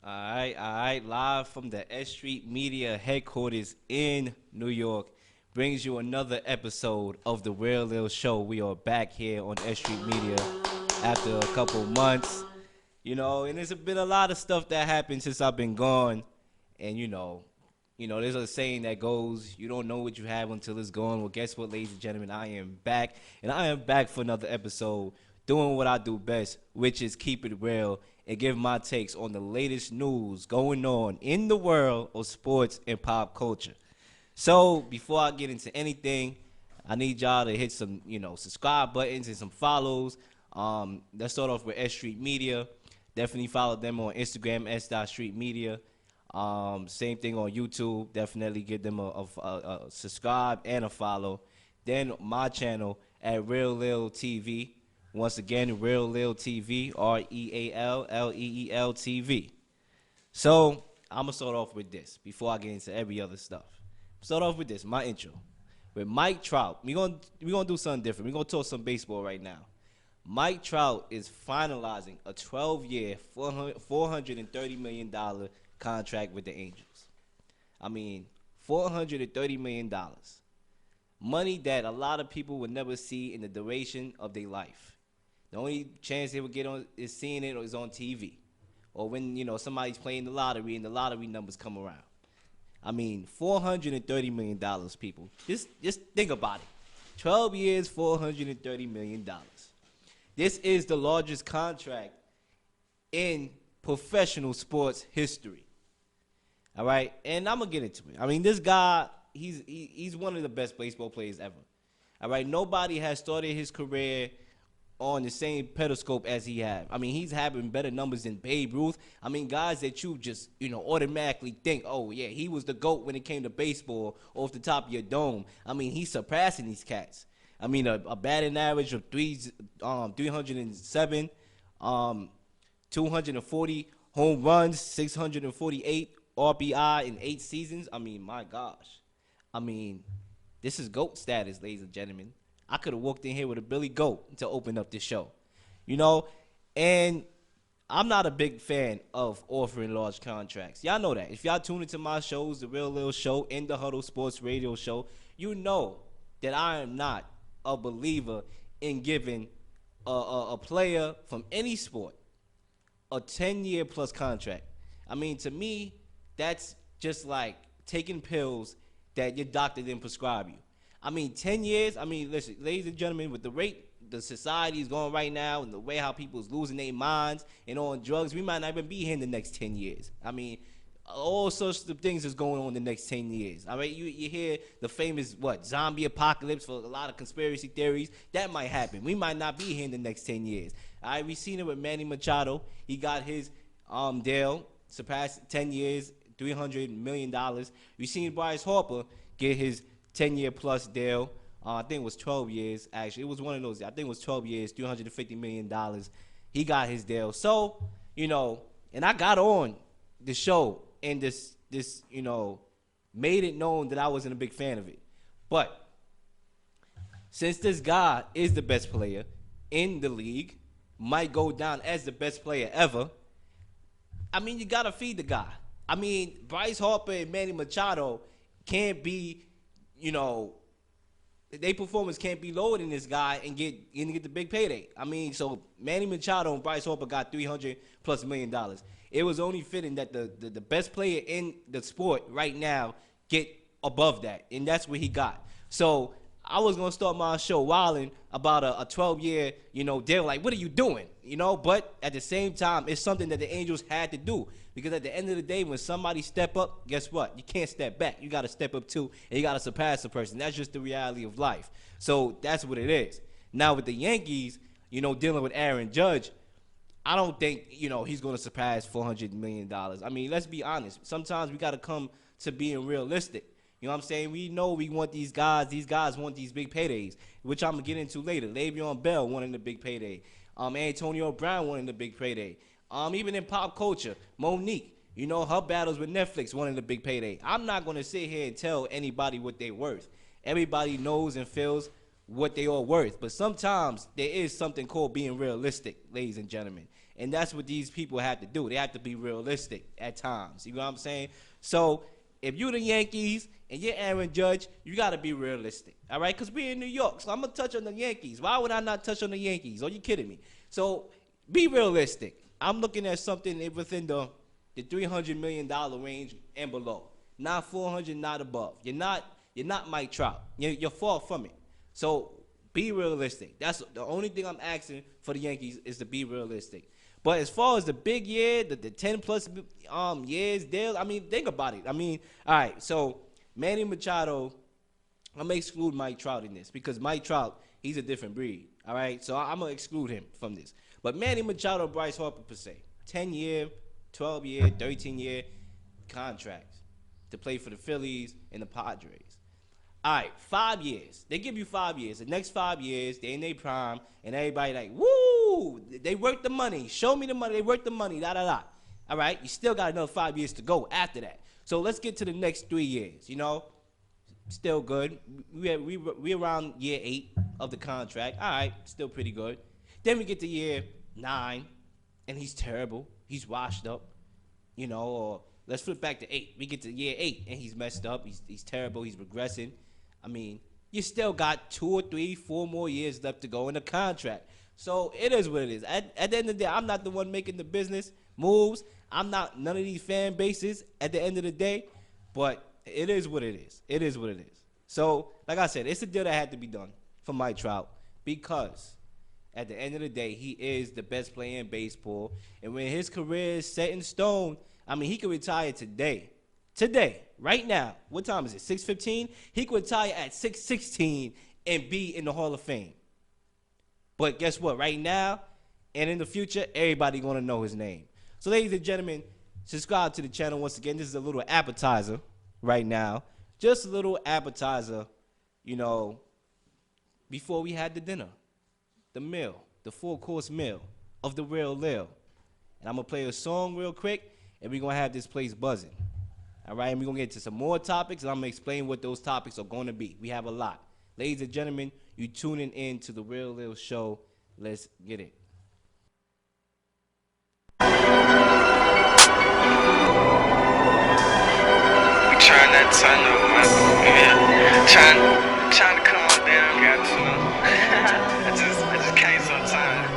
All right, live from the S.STREET Media headquarters in New York, brings you another episode of the Real Leel Show. We are back here on S.STREET Media after a couple months, and there's been a lot of stuff that happened since I've been gone, and there's a saying that goes, you don't know what you have until it's gone. Well, guess what, ladies and gentlemen, I am back, and I am back for another episode, doing what I do best, which is keep it real and give my takes on the latest news going on in the world of sports and pop culture. So before I get into anything, I need y'all to hit some, subscribe buttons and some follows. Let's start off with S.STREET Media. Definitely follow them on Instagram, S.STREET Media. Same thing on YouTube. Definitely give them a subscribe and a follow. Then my channel at Real Leel TV. Once again, Real Leel TV, REALLEEL TV. So I'm gonna start off with this before I get into every other stuff. Start off with this, my intro. With Mike Trout, we gonna do something different. We're gonna talk some baseball right now. Mike Trout is finalizing a 12-year, $430 million contract with the Angels. I mean, $430 million. Money that a lot of people would never see in the duration of their life. The only chance they would get on is seeing it is on TV. Or when, somebody's playing the lottery and the lottery numbers come around. I mean, $430 million, people. Just think about it. 12 years, $430 million. This is the largest contract in professional sports history. All right? And I'm going to get into it. I mean, this guy, he's one of the best baseball players ever. All right? Nobody has started his career on the same pedestal as he had. I mean, he's having better numbers than Babe Ruth. I mean, guys that you just, automatically think, oh, yeah, he was the GOAT when it came to baseball off the top of your dome. I mean, he's surpassing these cats. I mean, a batting average of 307, 240 home runs, 648 RBI in 8 seasons. I mean, my gosh. I mean, this is GOAT status, ladies and gentlemen. I could have walked in here with a Billy Goat to open up this show, and I'm not a big fan of offering large contracts. Y'all know that. If y'all tune into my shows, the Real Leel Show, In the Huddle Sports Radio Show, you know that I am not a believer in giving a player from any sport a 10-year plus contract. I mean, to me, that's just like taking pills that your doctor didn't prescribe you. I mean, 10 years, listen, ladies and gentlemen, with the rate the society is going right now and the way how people is losing their minds and on drugs, we might not even be here in the next 10 years. I mean, all sorts of things is going on in the next 10 years. I mean, you hear the famous, zombie apocalypse for a lot of conspiracy theories. That might happen. We might not be here in the next 10 years. All right, we seen it with Manny Machado. He got his deal, surpassed 10 years, $300 million. We seen Bryce Harper get his 10-year plus deal. I think it was 12 years, actually. It was one of those. I think it was 12 years, $350 million. He got his deal. So, and I got on the show and this made it known that I wasn't a big fan of it. But since this guy is the best player in the league, might go down as the best player ever, I mean, you got to feed the guy. I mean, Bryce Harper and Manny Machado can't be, their performance can't be lower than this guy and get the big payday. I mean, so Manny Machado and Bryce Harper got $300+ million. It was only fitting that the best player in the sport right now get above that, and that's what he got. So I was gonna start my show wilding about a 12-year, deal. Like, what are you doing? But at the same time, it's something that the Angels had to do. Because at the end of the day, when somebody step up, guess what? You can't step back. You got to step up too, and you got to surpass the person. That's just the reality of life. So that's what it is. Now with the Yankees, dealing with Aaron Judge, I don't think, he's going to surpass $400 million. I mean, let's be honest. Sometimes we got to come to being realistic. You know what I'm saying? We know we want these guys. These guys want these big paydays, which I'm going to get into later. Le'Veon Bell wanting the big payday. Antonio Brown wanting the big payday. Even in pop culture, Monique, her battles with Netflix wanting the big payday. I'm not going to sit here and tell anybody what they're worth. Everybody knows and feels what they are worth. But sometimes there is something called being realistic, ladies and gentlemen. And that's what these people have to do. They have to be realistic at times. You know what I'm saying? So if you're the Yankees and you're Aaron Judge, you got to be realistic, all right? Because we're in New York, so I'm going to touch on the Yankees. Why would I not touch on the Yankees? Are you kidding me? So be realistic. I'm looking at something within the $300 million range and below. Not 400, not above. You're not Mike Trout. You're far from it. So be realistic. That's the only thing I'm asking for the Yankees is to be realistic. But as far as the big year, the 10-plus years deal, I mean, think about it. I mean, all right, so Manny Machado, I'm going to exclude Mike Trout in this because Mike Trout, he's a different breed, all right? So I'm going to exclude him from this. But Manny Machado, Bryce Harper, per se, 10-year, 12-year, 13-year contracts to play for the Phillies and the Padres. All right, 5 years. They give you 5 years. The next 5 years, they in their prime, and everybody like, woo, they work the money. Show me the money. They work the money, da-da-da. All right, you still got another 5 years to go after that. So let's get to the next 3 years, you know. Still good. We around year 8 of the contract. All right, still pretty good. Then we get to year 9, and he's terrible. He's washed up, you know, or let's flip back to 8. We get to year 8, and he's messed up. He's terrible. He's regressing. I mean, you still got 2 or 3, 4 more years left to go in the contract. So it is what it is. At the end of the day, I'm not the one making the business moves. I'm not none of these fan bases at the end of the day. But it is what it is. It is what it is. So, like I said, it's a deal that had to be done for Mike Trout because at the end of the day, he is the best player in baseball. And when his career is set in stone, I mean, he could retire today. Today, right now, what time is it, 6:15? He could retire at 6:16 and be in the Hall of Fame. But guess what? Right now and in the future, everybody going to know his name. So, ladies and gentlemen, subscribe to the channel once again. This is a little appetizer right now. Just a little appetizer, you know, before we had the dinner, the meal, the full-course meal of the real Leel. And I'm going to play a song real quick, and we're going to have this place buzzing. All right, and we're going to get to some more topics, and I'm going to explain what those topics are going to be. We have a lot. Ladies and gentlemen, you tuning in to the Real Leel Show. Let's get it. Trying not to turn up, man. Yeah. Trying to calm down, got to know. I just can't sometimes.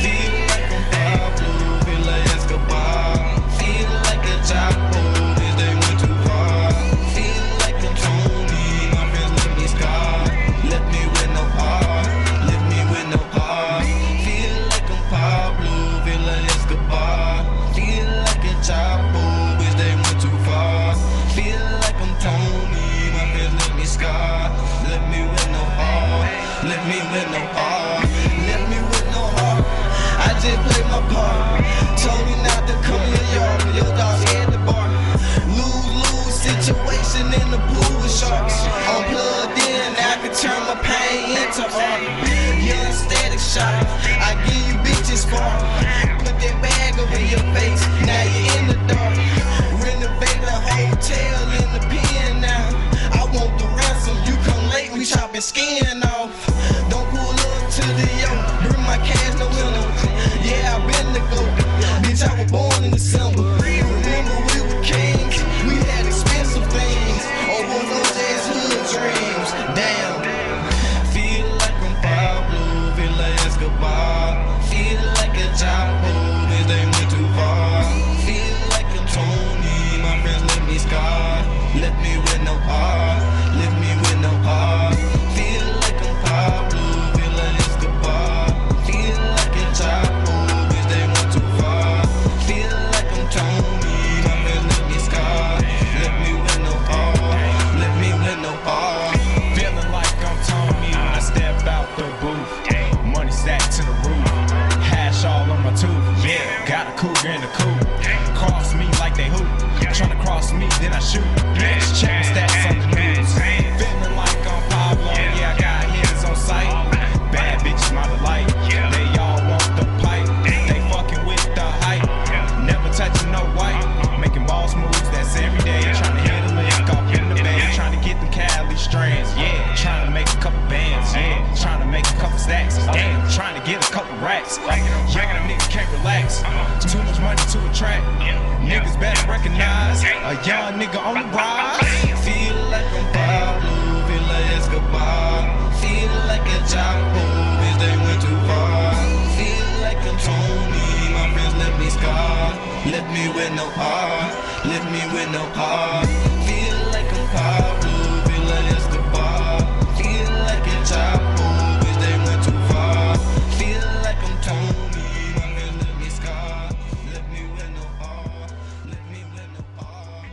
Feel like I'm Pablo, feel like Escobar. Feel like a Chapo, if they went too far. Feel like I'm Tony, my friends let me scar. Let me with no heart, let me with no heart. Feel like I'm Pablo, feel like Escobar. Feel like a Chapo, if they went too far. Feel like I'm Tony, my friends let me scar. Let me with no heart, let me with no heart, let me with no heart. I just play my part. Told me not to come in your yard, but your dog at the bar. Lose situation in the pool with sharks. I'm plugged in, I can turn my pain into art. Young static shot, I give you bitches far. Put that bag over your face, now you're in the dark. Renovate the hotel in the pen now. I want the ransom, you come late, we chopping skin off. Don't pull up to the yoke, bring my cash, no window. Yeah, I've been the GOAT, bitch, I was born in December. Remember we were kings, we had expensive things. Oh, was those ass hood dreams, damn. Feel like I'm Pablo, feel like Escobar. Feel like a Chapo, if they went too far. Feel like I'm Tony, my friends let me scar. Let me with no heart, let me with no heart. Feel like I'm Pablo, feel like Escobar. Feel like a Chapo, if they went too far. Feel like I'm Tony, my friends let me scar. Let me with no heart, let me with no heart. Feeling like I'm Tony when I step out the booth. Money stacked to the roof, hash all on my tooth. Yeah, got a cougar in the coupe. Cross me like they hoop. Tryna cross me, then I shoot. Bitch, check my stats on the news. Feeling like I'm Pablo, yeah, I got hands on sight. Bad bitches, my delight. They all want the pipe. They fucking with the hype. Never touching no white. Making boss moves, that's every day. Tryna hit a lick off in the bay. Tryna get them Cali strands, yeah. Tryna make a couple bands, yeah. Tryna make a couple stacks, damn. Tryna get a couple racks. Young niggas can't Too much money to attract. Niggas better recognize a young nigga on the rise. Feel like I'm Pablo, feel like Escobar. Feel like a Chapo, bitch, they went too far. Feel like I'm Tony, my friends left me scarred. Left me with no heart, left me with no heart. Feel like I'm Pablo, feel like Escobar. Feel like a Chapo, bitch, they went too far. Feel like I'm Tony, my friends left me scarred. Left me with no heart, left me with no heart.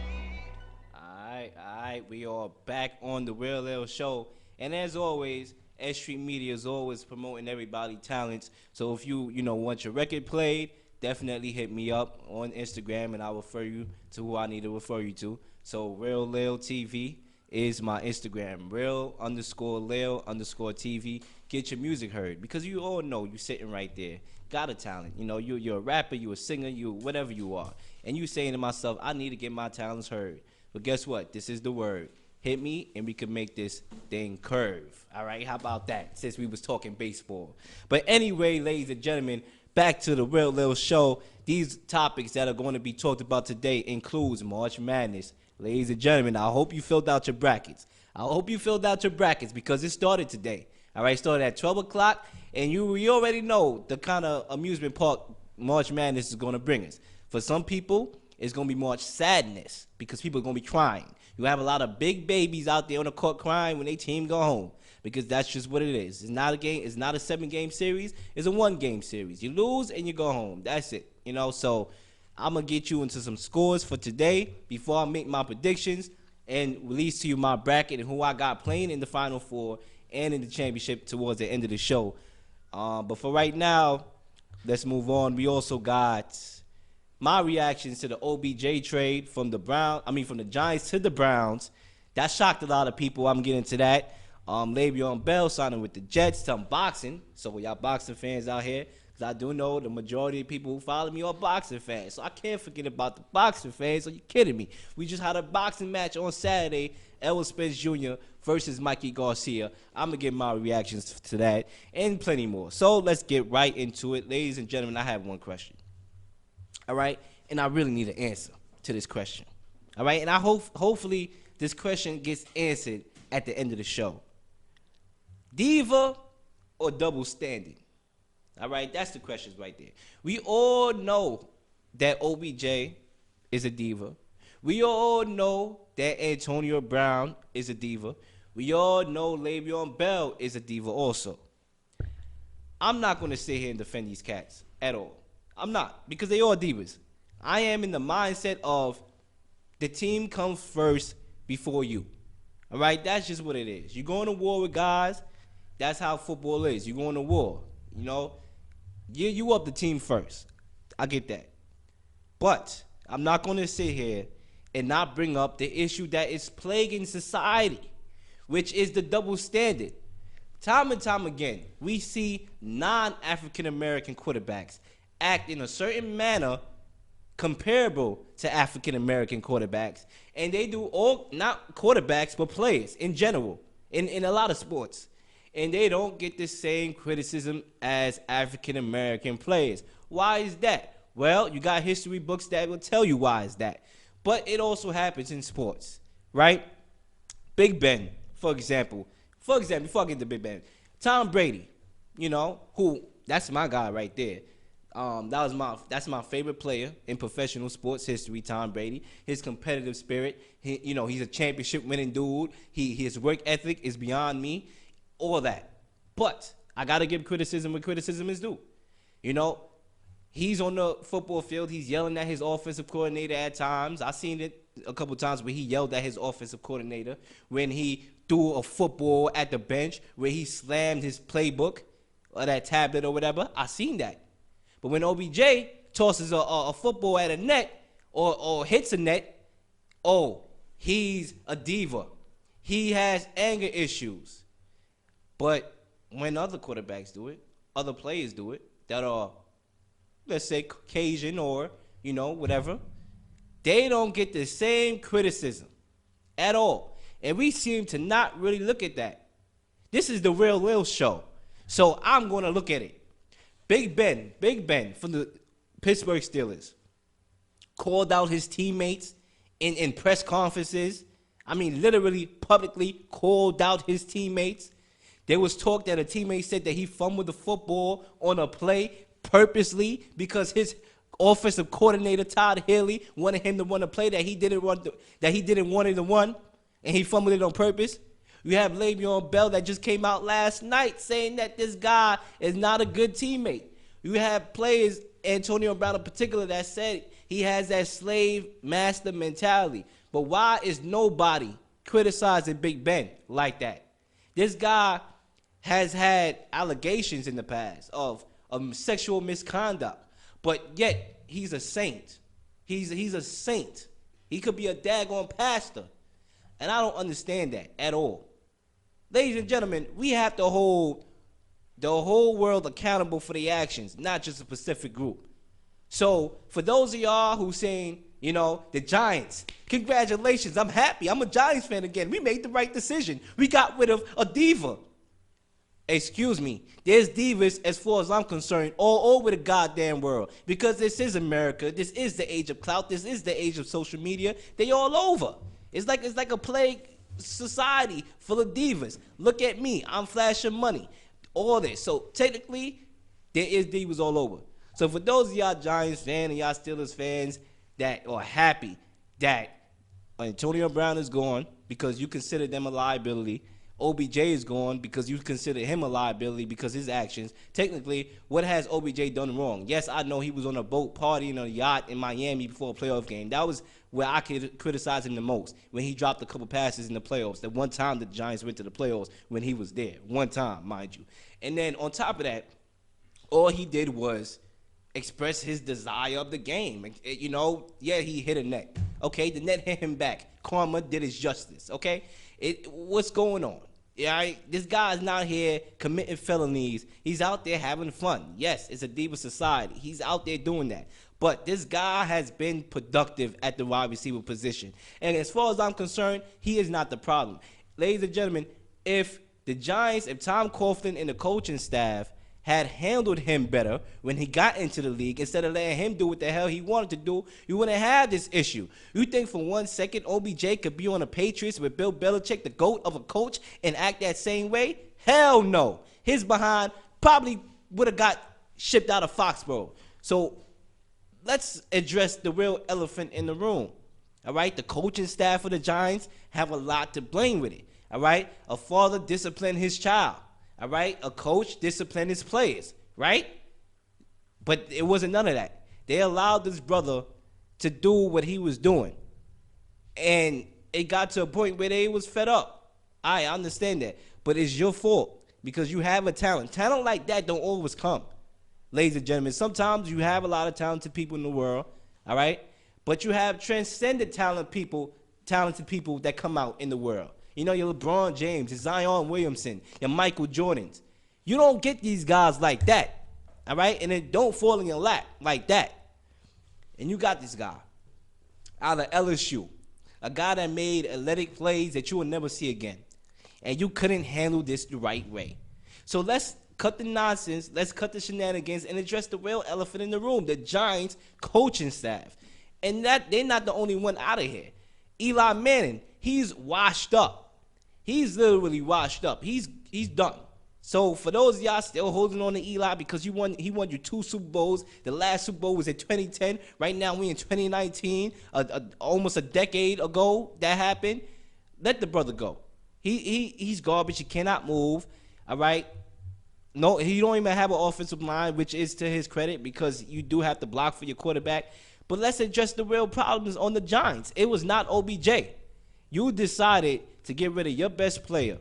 Alright, we are back on the Real Leel Show. And as always, S.STREET Media is always promoting everybody's talents. So if you want your record played, definitely hit me up on Instagram and I'll refer you to who I need to refer you to. So Real Leel TV is my Instagram. Real_Leel_TV. Get your music heard. Because you all know you're sitting right there. Got a talent. You're a rapper, you're a singer, you whatever you are. And you saying to myself, I need to get my talents heard. But guess what? This is the word. Hit me and we can make this thing curve. All right, how about that? Since we was talking baseball. But anyway, ladies and gentlemen, back to the Real Leel Show. These topics that are going to be talked about today includes March Madness. Ladies and gentlemen, I hope you filled out your brackets. Because it started today. All right, it started at 12 o'clock, and we already know the kind of amusement park March Madness is going to bring us. For some people, it's going to be March Sadness because people are going to be crying. You have a lot of big babies out there on the court crying when their team go home because that's just what it is. It's not a game. It's not a 7-game series. It's a 1-game series. You lose and you go home. That's it. So I'm going to get you into some scores for today before I make my predictions and release to you my bracket and who I got playing in the Final Four and in the championship towards the end of the show. But for right now, let's move on. We also got my reactions to the OBJ trade from the Giants to the Browns. That shocked a lot of people. I'm getting to that. Le'Veon Bell signing with the Jets. Some boxing. So y'all boxing fans out here, because I do know the majority of people who follow me are boxing fans. So I can't forget about the boxing fans. Are you kidding me? We just had a boxing match on Saturday. Errol Spence Jr. versus Mikey Garcia. I'm going to give my reactions to that and plenty more. So let's get right into it. Ladies and gentlemen, I have one question. All right? And I really need an answer to this question. All right? And I hopefully this question gets answered at the end of the show. Diva or double standard? All right? That's the questions right there. We all know that OBJ is a diva. We all know that Antonio Brown is a diva. We all know Le'Veon Bell is a diva also. I'm not going to sit here and defend these cats at all. I'm not, because they all divas. I am in the mindset of the team comes first before you. All right? That's just what it is. You're going to war with guys. That's how football is. You're going to war. You up the team first. I get that. But I'm not going to sit here and not bring up the issue that is plaguing society, which is the double standard. Time and time again, we see non-African-American quarterbacks act in a certain manner comparable to African-American quarterbacks. And they do all, not quarterbacks, but players in general, in a lot of sports. And they don't get the same criticism as African-American players. Why is that? Well, you got history books that will tell you why is that. But it also happens in sports, right? Big Ben, for example, before I get to Big Ben, Tom Brady, that's my guy right there. That's my favorite player in professional sports history, Tom Brady. His competitive spirit, he's a championship winning dude. His work ethic is beyond me, all that. But I gotta give criticism where criticism is due. He's on the football field. He's yelling at his offensive coordinator at times. I've seen it a couple times where he yelled at his offensive coordinator when he threw a football at the bench, where he slammed his playbook or that tablet or whatever. I've seen that. But when OBJ tosses a football at a net or hits a net, he's a diva. He has anger issues. But when other quarterbacks do it, other players do it that are, let's say, Caucasian or, whatever, they don't get the same criticism at all. And we seem to not really look at that. This is the Real Leel Show. So I'm going to look at it. Big Ben from the Pittsburgh Steelers called out his teammates in press conferences. I mean, literally publicly called out his teammates. There was talk that a teammate said that he fumbled the football on a play purposely because his offensive coordinator Todd Haley wanted him to run a play that he didn't want him to run, and he fumbled it on purpose. You have Le'Veon Bell that just came out last night saying that this guy is not a good teammate. You have players, Antonio Brown in particular, that said he has that slave master mentality. But why is nobody criticizing Big Ben like that? This guy has had allegations in the past of sexual misconduct, but yet he's a saint. He's a saint. He could be a daggone pastor. And I don't understand that at all. Ladies and gentlemen, we have to hold the whole world accountable for the actions, not just a specific group. So for those of y'all who saying, you know, the Giants, congratulations, I'm happy. I'm a Giants fan again. We made the right decision. We got rid of a diva. Excuse me. There's divas, as far as I'm concerned, all over the goddamn world. Because this is America. This is the age of clout. This is the age of social media. They all over. It's like a plague society full of divas. Look at me. I'm flashing money. All this. So technically, there is divas all over. So for those of y'all Giants fans and y'all Steelers fans that are happy that Antonio Brown is gone because you consider them a liability, OBJ is gone because you consider him a liability because his actions. Technically, what has OBJ done wrong? Yes, I know he was on a boat partying on a yacht in Miami before a playoff game. That was where I could criticize him the most, when he dropped a couple passes in the playoffs. The one time the Giants went to the playoffs when he was there. One time, mind you. And then on top of that, all he did was express his desire of the game. You know, yeah, he hit a net. Okay, the net hit him back. Karma did his justice. Okay, what's going on? Yeah, this guy is not here committing felonies. He's out there having fun. Yes, it's a diva society. He's out there doing that. But this guy has been productive at the wide receiver position. And as far as I'm concerned, he is not the problem. Ladies and gentlemen, if the Giants, if Tom Coughlin and the coaching staff had handled him better when he got into the league, instead of letting him do what the hell he wanted to do, you wouldn't have this issue. You think for 1 second OBJ could be on the Patriots with Bill Belichick, the GOAT of a coach, and act that same way? Hell no. His behind probably would have got shipped out of Foxborough. So let's address the real elephant in the room. All right? The coaching staff of the Giants have a lot to blame with it. All right? A father disciplined his child. All right? A coach disciplined his players, right? But it wasn't none of that. They allowed this brother to do what he was doing. And it got to a point where they was fed up. I understand that. But it's your fault because you have a talent. Talent like that don't always come, ladies and gentlemen. Sometimes you have a lot of talented people in the world, all right? But you have transcendent talented people that come out in the world. You know, your LeBron James, your Zion Williamson, your Michael Jordans. You don't get these guys like that, all right? And it don't fall in your lap like that. And you got this guy out of LSU, a guy that made athletic plays that you will never see again. And you couldn't handle this the right way. So let's cut the nonsense, let's cut the shenanigans, and address the real elephant in the room, the Giants coaching staff. And that they're not the only one out of here. Eli Manning, he's washed up. He's literally washed up. He's done. So for those of y'all still holding on to Eli because he won you 2 Super Bowls. The last Super Bowl was in 2010. Right now we in 2019. Almost a decade ago that happened. Let the brother go. He's garbage. He cannot move. All right. No, he don't even have an offensive line, which is to his credit because you do have to block for your quarterback. But let's address the real problems on the Giants. It was not OBJ. You decided to get rid of your best player,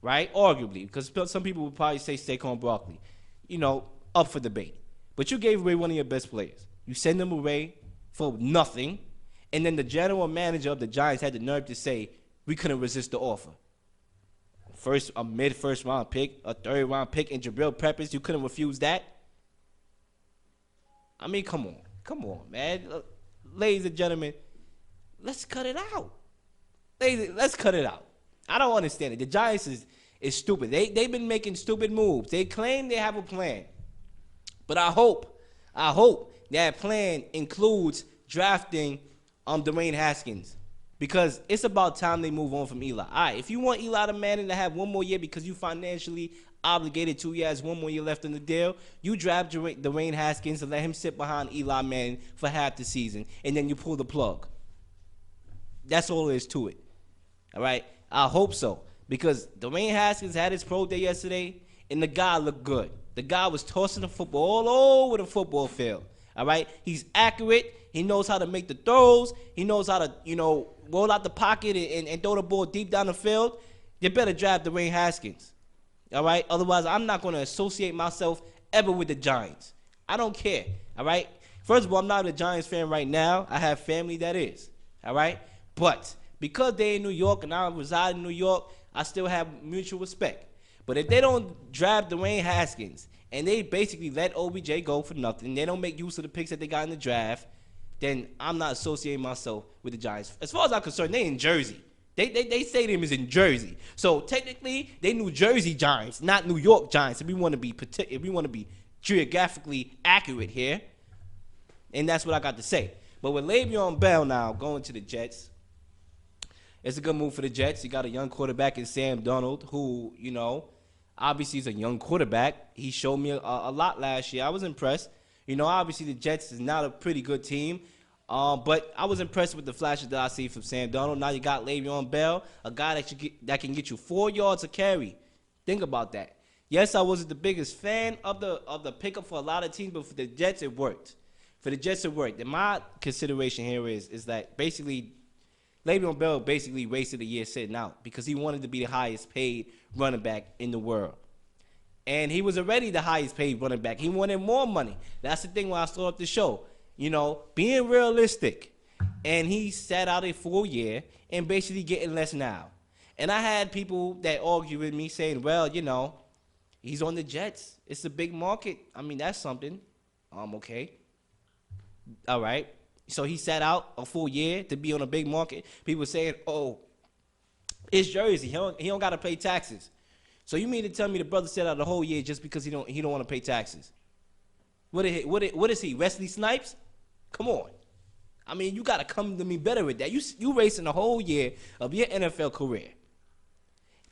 right? Arguably, because some people would probably say Saquon Barkley, you know, up for debate. But you gave away one of your best players. You send them away for nothing, and then the general manager of the Giants had the nerve to say, we couldn't resist the offer. A mid-first round pick, a third-round pick, and Jabril Peppers, you couldn't refuse that? I mean, come on, man. Ladies and gentlemen, let's cut it out. Let's cut it out. I don't understand it. The Giants is stupid. They've been making stupid moves. They claim they have a plan. But I hope that plan includes drafting Dwayne Haskins, because it's about time they move on from Eli. All right, if you want Eli the Manning to have one more year because you financially obligated to, he has one more year left in the deal, you draft Dwayne Haskins and let him sit behind Eli Manning for half the season, and then you pull the plug. That's all there is to it. All right, I hope so, because Dwayne Haskins had his pro day yesterday, and the guy looked good. The guy was tossing the football all over the football field. All right, he's accurate. He knows how to make the throws. He knows how to, roll out the pocket and throw the ball deep down the field. You better draft Dwayne Haskins. All right, otherwise I'm not going to associate myself ever with the Giants. I don't care. All right, first of all, I'm not a Giants fan right now. I have family that is. All right, but because they're in New York and I reside in New York, I still have mutual respect. But if they don't draft Dwayne Haskins and they basically let OBJ go for nothing, they don't make use of the picks that they got in the draft, then I'm not associating myself with the Giants. As far as I'm concerned, they in Jersey. They stadium is in Jersey. So technically, they New Jersey Giants, not New York Giants. If we want to be geographically accurate here, and that's what I got to say. But with Le'Veon Bell now going to the Jets, it's a good move for the Jets. You got a young quarterback in Sam Darnold, who, obviously he's a young quarterback. He showed me a lot last year. I was impressed. Obviously the Jets is not a pretty good team. But I was impressed with the flashes that I see from Sam Darnold. Now you got Le'Veon Bell, a guy that can get you 4 yards a carry. Think about that. Yes, I wasn't the biggest fan of the pickup for a lot of teams, but for the Jets it worked. For the Jets it worked. And my consideration here is that basically Le'Veon Bell basically wasted a year sitting out because he wanted to be the highest paid running back in the world. And he was already the highest paid running back. He wanted more money. That's the thing when I started off the show. Being realistic. And he sat out a full year and basically getting less now. And I had people that argue with me saying, well, he's on the Jets. It's a big market. I mean, that's something. Okay. All right. So he sat out a full year to be on a big market. People saying, oh, it's Jersey. He don't got to pay taxes. So you mean to tell me the brother sat out the whole year just because he don't want to pay taxes? What is he, Wesley Snipes? Come on. I mean, you got to come to me better with that. You racing the whole year of your NFL career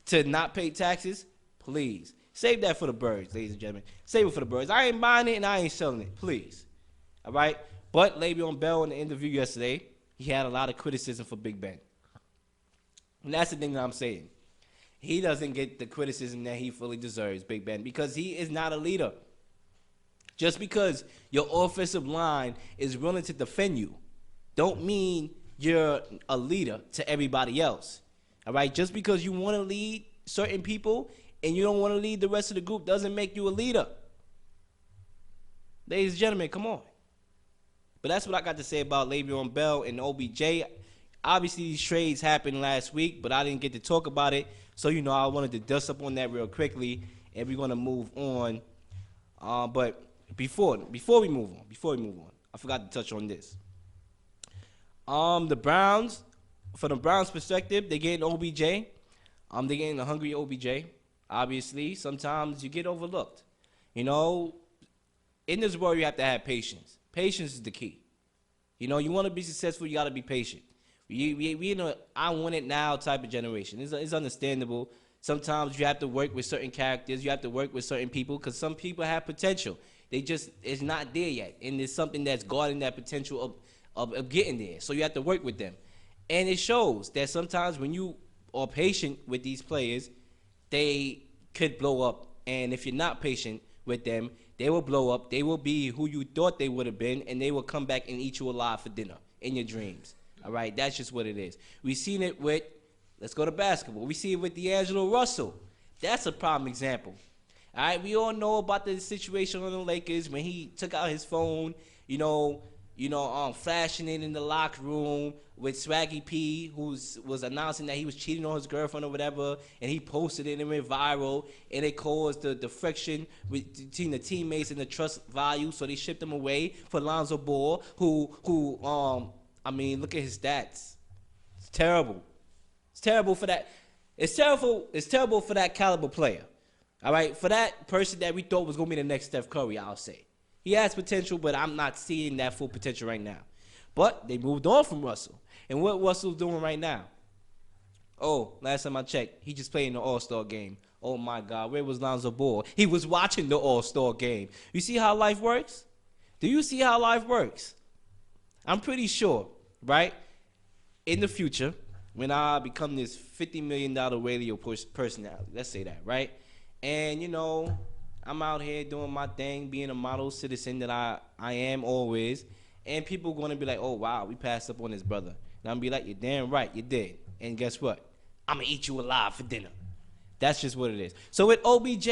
to not pay taxes? Please. Save that for the birds, ladies and gentlemen. Save it for the birds. I ain't buying it and I ain't selling it. Please. All right? But Le'Veon Bell in the interview yesterday, he had a lot of criticism for Big Ben. And that's the thing that I'm saying. He doesn't get the criticism that he fully deserves, Big Ben, because he is not a leader. Just because your offensive line is willing to defend you don't mean you're a leader to everybody else. All right? Just because you want to lead certain people and you don't want to lead the rest of the group doesn't make you a leader. Ladies and gentlemen, come on. But that's what I got to say about Le'Veon Bell and OBJ. Obviously, these trades happened last week, but I didn't get to talk about it. So, I wanted to dust up on that real quickly, and we're going to move on. But before we move on, I forgot to touch on this. The Browns, from the Browns' perspective, they're getting OBJ. They're getting a hungry OBJ. Obviously, sometimes you get overlooked. In this world, you have to have patience. Patience is the key. You want to be successful, you got to be patient. We in a I want it now type of generation. It's understandable. Sometimes you have to work with certain characters. You have to work with certain people because some people have potential. It's not there yet. And it's something that's guarding that potential of getting there. So you have to work with them. And it shows that sometimes when you are patient with these players, they could blow up. And if you're not patient with them, they will blow up. They will be who you thought they would have been, and they will come back and eat you alive for dinner in your dreams. All right? That's just what it is. We've seen it with, let's go to basketball. We see it with D'Angelo Russell. That's a prime example. All right? We all know about the situation on the Lakers when he took out his phone, flashing it in the locker room with Swaggy P, who was announcing that he was cheating on his girlfriend or whatever, and he posted it and it went viral, and it caused the friction between the teammates and the trust value, so they shipped him away for Lonzo Ball, who look at his stats. It's terrible. It's terrible for that. It's terrible for that caliber player. All right, for that person that we thought was gonna be the next Steph Curry, I'll say. He has potential, but I'm not seeing that full potential right now. But they moved on from Russell. And what Russell's doing right now? Oh, last time I checked, he just played in the All-Star game. Oh, my God. Where was Lonzo Ball? He was watching the All-Star game. You see how life works? Do you see how life works? I'm pretty sure, right, in the future, when I become this $50 million radio personality, let's say that, right? And, you know, I'm out here doing my thing, being a model citizen that I am always, and people are going to be like, oh, wow, we passed up on this brother. And I'm going to be like, you're damn right, you did. And guess what? I'm going to eat you alive for dinner. That's just what it is. So with OBJ,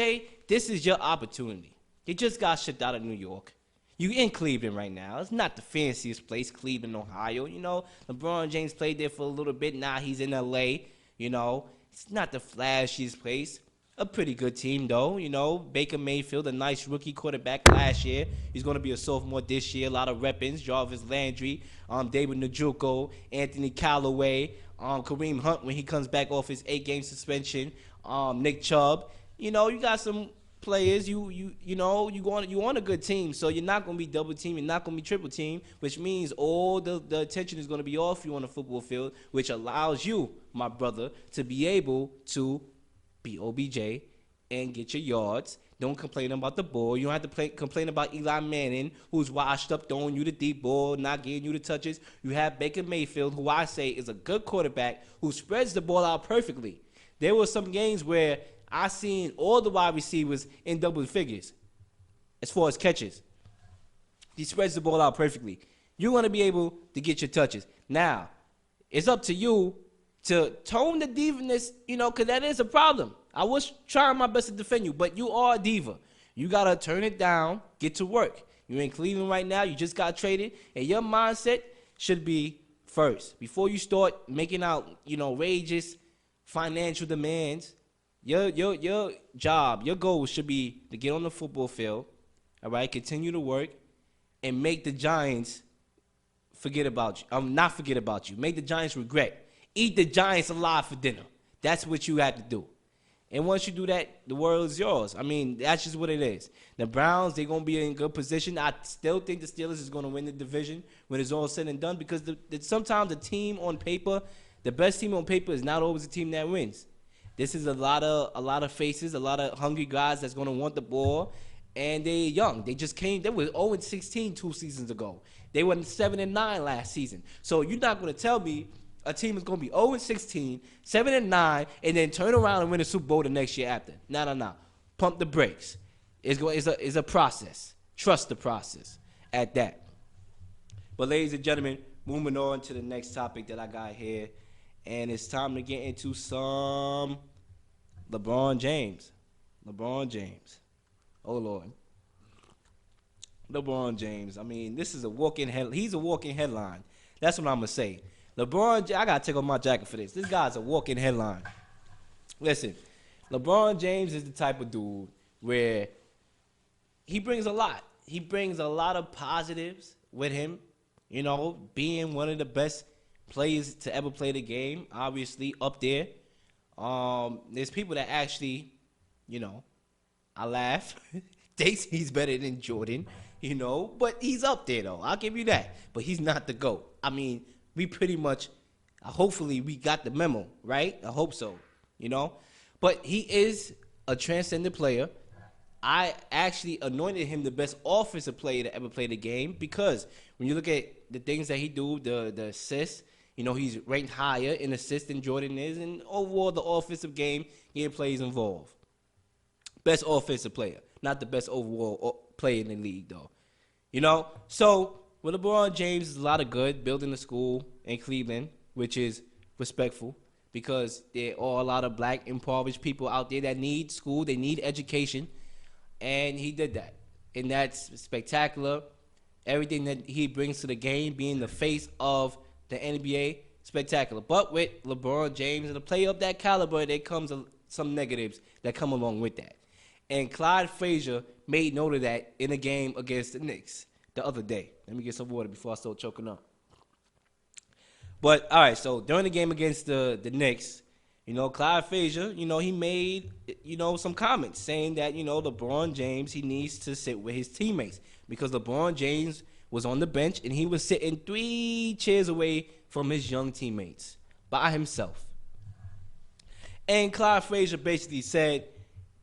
this is your opportunity. You just got shipped out of New York. You in Cleveland right now. It's not the fanciest place, Cleveland, Ohio. You know, LeBron James played there for a little bit. Now he's in L.A., you know. It's not the flashiest place. A pretty good team, though. You know, Baker Mayfield, a nice rookie quarterback last year. He's going to be a sophomore this year. A lot of weapons. Jarvis Landry, David Njoku, Anthony Callaway, Kareem Hunt when he comes back off his 8-game suspension, Nick Chubb. You know, you got some players. You know, you on a good team, so you're not going to be double team. You're not going to be triple team, which means all the attention is going to be off you on the football field, which allows you, my brother, to be able to be OBJ and get your yards. Don't complain about the ball. You don't have to complain about Eli Manning, who's washed up, throwing you the deep ball, not giving you the touches. You have Baker Mayfield, who I say is a good quarterback, who spreads the ball out perfectly. There were some games where I seen all the wide receivers in double figures as far as catches. He spreads the ball out perfectly. You're going to be able to get your touches. Now, it's up to you to tone the divaness, you know, because that is a problem. I was trying my best to defend you, but you are a diva. You got to turn it down, get to work. You're in Cleveland right now. You just got traded, and your mindset should be first. Before you start making out, you know, outrageous financial demands, your job, your goal should be to get on the football field, all right, continue to work, and make the Giants forget about you. Not forget about you. Make the Giants regret. Eat the Giants alive for dinner. That's what you have to do. And once you do that, the world is yours. I mean, that's just what it is. The Browns, they're going to be in good position. I still think the Steelers is going to win the division when it's all said and done, because sometimes the team on paper, the best team on paper is not always the team that wins. This is a lot of faces, a lot of hungry guys that's going to want the ball, and they're young. They just came. They were 0-16 2 seasons ago. They were 7-9 last season. So you're not going to tell me a team is going to be 0-16, 7-9, and then turn around and win a Super Bowl the next year after. No. Pump the brakes. It's a process. Trust the process at that. But ladies and gentlemen, moving on to the next topic that I got here, and it's time to get into some LeBron James. LeBron James. Oh, Lord. LeBron James. I mean, this is a walking head. He's a walking headline. That's what I'm going to say. LeBron, I got to take off my jacket for this. This guy's a walking headline. Listen, LeBron James is the type of dude where he brings a lot. He brings a lot of positives with him, you know, being one of the best players to ever play the game, obviously up there. There's people that actually, you know, I laugh. They say he's better than Jordan, you know, but he's up there, though. I'll give you that. But he's not the GOAT. I mean, we pretty much, hopefully we got the memo, right? I hope so, you know. But he is a transcendent player. I actually anointed him the best offensive player to ever play the game, because when you look at the things that he do, the assists, you know, he's ranked higher in assists than Jordan is, and overall the offensive game, getting plays involved. Best offensive player, not the best overall player in the league, though. You know, so with LeBron James, is a lot of good, building a school in Cleveland, which is respectful, because there are a lot of black impoverished people out there that need school, they need education, and he did that. And that's spectacular. Everything that he brings to the game, being the face of the NBA, spectacular. But with LeBron James and a player of that caliber, there comes some negatives that come along with that. And Clyde Frazier made note of that in a game against the Knicks the other day. Let me get some water before I start choking up. But, all right, so during the game against the Knicks, Clyde Frazier, he made, some comments saying that, LeBron James, he needs to sit with his teammates because LeBron James was on the bench and he was sitting 3 chairs away from his young teammates by himself. And Clyde Frazier basically said,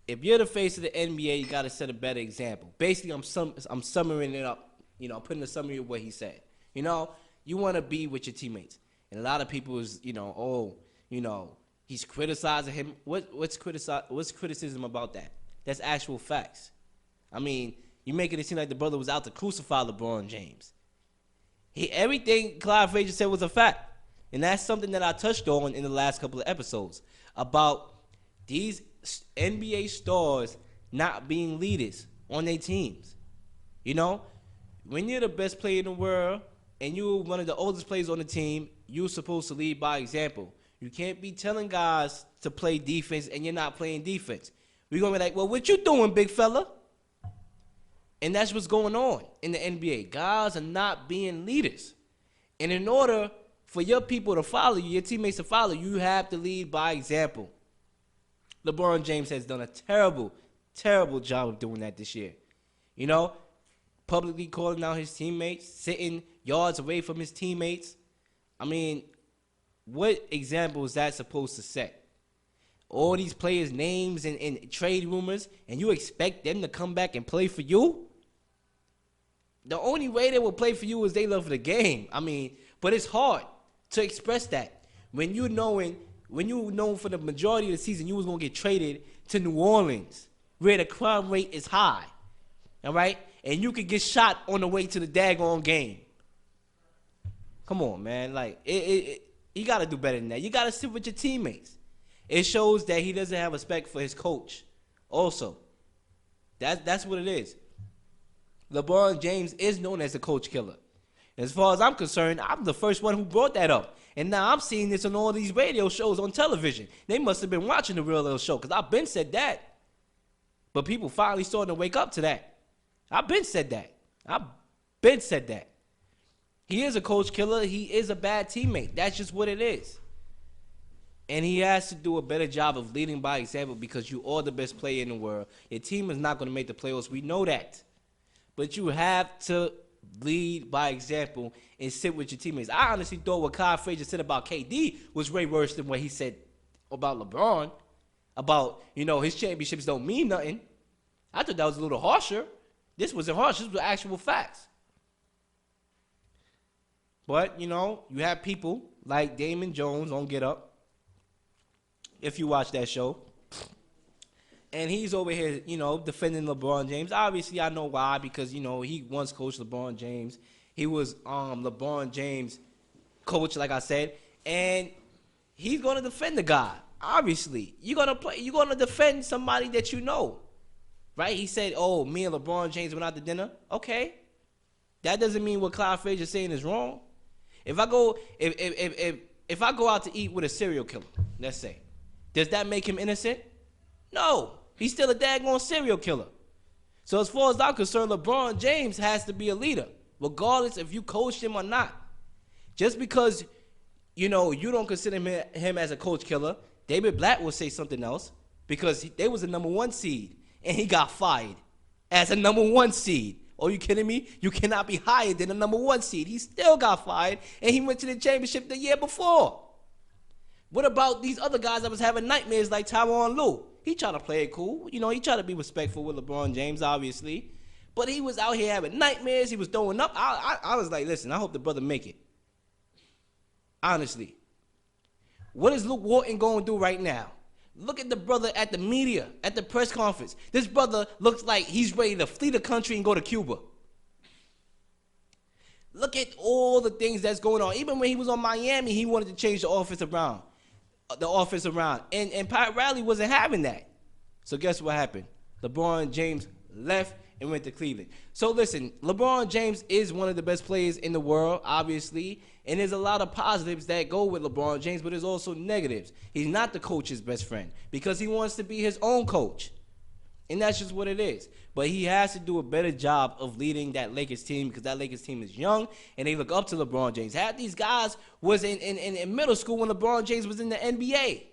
if you're the face of the NBA, you got to set a better example. Basically, I'm summing it up, putting a summary of what he said. You want to be with your teammates. And a lot of people is, he's criticizing him. What's criticism about that? That's actual facts. I mean, you making it seem like the brother was out to crucify LeBron James. Everything Clyde Frazier said was a fact. And that's something that I touched on in the last couple of episodes about these NBA stars not being leaders on their teams. When you're the best player in the world and you're one of the oldest players on the team, you're supposed to lead by example. You can't be telling guys to play defense and you're not playing defense. We're going to be like, well, what you doing, big fella? And that's what's going on in the NBA. Guys are not being leaders. And in order for your people to follow you, your teammates to follow you, you have to lead by example. LeBron James has done a terrible, terrible job of doing that this year. Publicly calling out his teammates, sitting yards away from his teammates. I mean, what example is that supposed to set? All these players' names and trade rumors, and you expect them to come back and play for you? The only way they will play for you is they love the game. I mean, but it's hard to express that. When you know for the majority of the season you was going to get traded to New Orleans, where the crime rate is high, all right? And you could get shot on the way to the daggone game. Come on, man. Like, you got to do better than that. You got to sit with your teammates. It shows that he doesn't have respect for his coach also. That's what it is. LeBron James is known as the coach killer. As far as I'm concerned, I'm the first one who brought that up. And now I'm seeing this on all these radio shows on television. They must have been watching the Real Leel show because I've been said that. But people finally starting to wake up to that. I've been said that. He is a coach killer. He is a bad teammate. That's just what it is. And he has to do a better job of leading by example because you are the best player in the world. Your team is not going to make the playoffs. We know that. But you have to lead by example and sit with your teammates. I honestly thought what Kyle Frazier said about KD was way worse than what he said about LeBron. About, his championships don't mean nothing. I thought that was a little harsher. This wasn't harsh. This was actual facts. But, you have people like Damon Jones on Get Up, if you watch that show. And he's over here, defending LeBron James. Obviously, I know why, because, he once coached LeBron James. He was LeBron James' coach, like I said. And he's going to defend the guy, obviously. You're going to defend somebody that you know, right? He said, oh, me and LeBron James went out to dinner. Okay. That doesn't mean what Clyde Frazier is saying is wrong. If I go out to eat with a serial killer, let's say, does that make him innocent? No. He's still a daggone serial killer. So as far as I'm concerned, LeBron James has to be a leader, regardless if you coach him or not. Just because, you don't consider him as a coach killer, David Blatt will say something else because they was the number 1 seed, and he got fired as a number 1 seed. Are you kidding me? You cannot be higher than the number 1 seed. He still got fired, and he went to the championship the year before. What about these other guys that was having nightmares like Tyronn Lue? He tried to play it cool. He tried to be respectful with LeBron James, obviously. But he was out here having nightmares. He was throwing up. I was like, listen, I hope the brother make it. Honestly. What is Luke Walton going to do right now? Look at the brother at the media, at the press conference. This brother looks like he's ready to flee the country and go to Cuba. Look at all the things that's going on. Even when he was on Miami, he wanted to change the offense around. And Pat Riley wasn't having that. So guess what happened? LeBron James left and went to Cleveland. So listen, LeBron James is one of the best players in the world, obviously, and there's a lot of positives that go with LeBron James, but there's also negatives. He's not the coach's best friend because he wants to be his own coach, and that's just what it is. But he has to do a better job of leading that Lakers team because that Lakers team is young, and they look up to LeBron James. Half these guys was in middle school when LeBron James was in the NBA.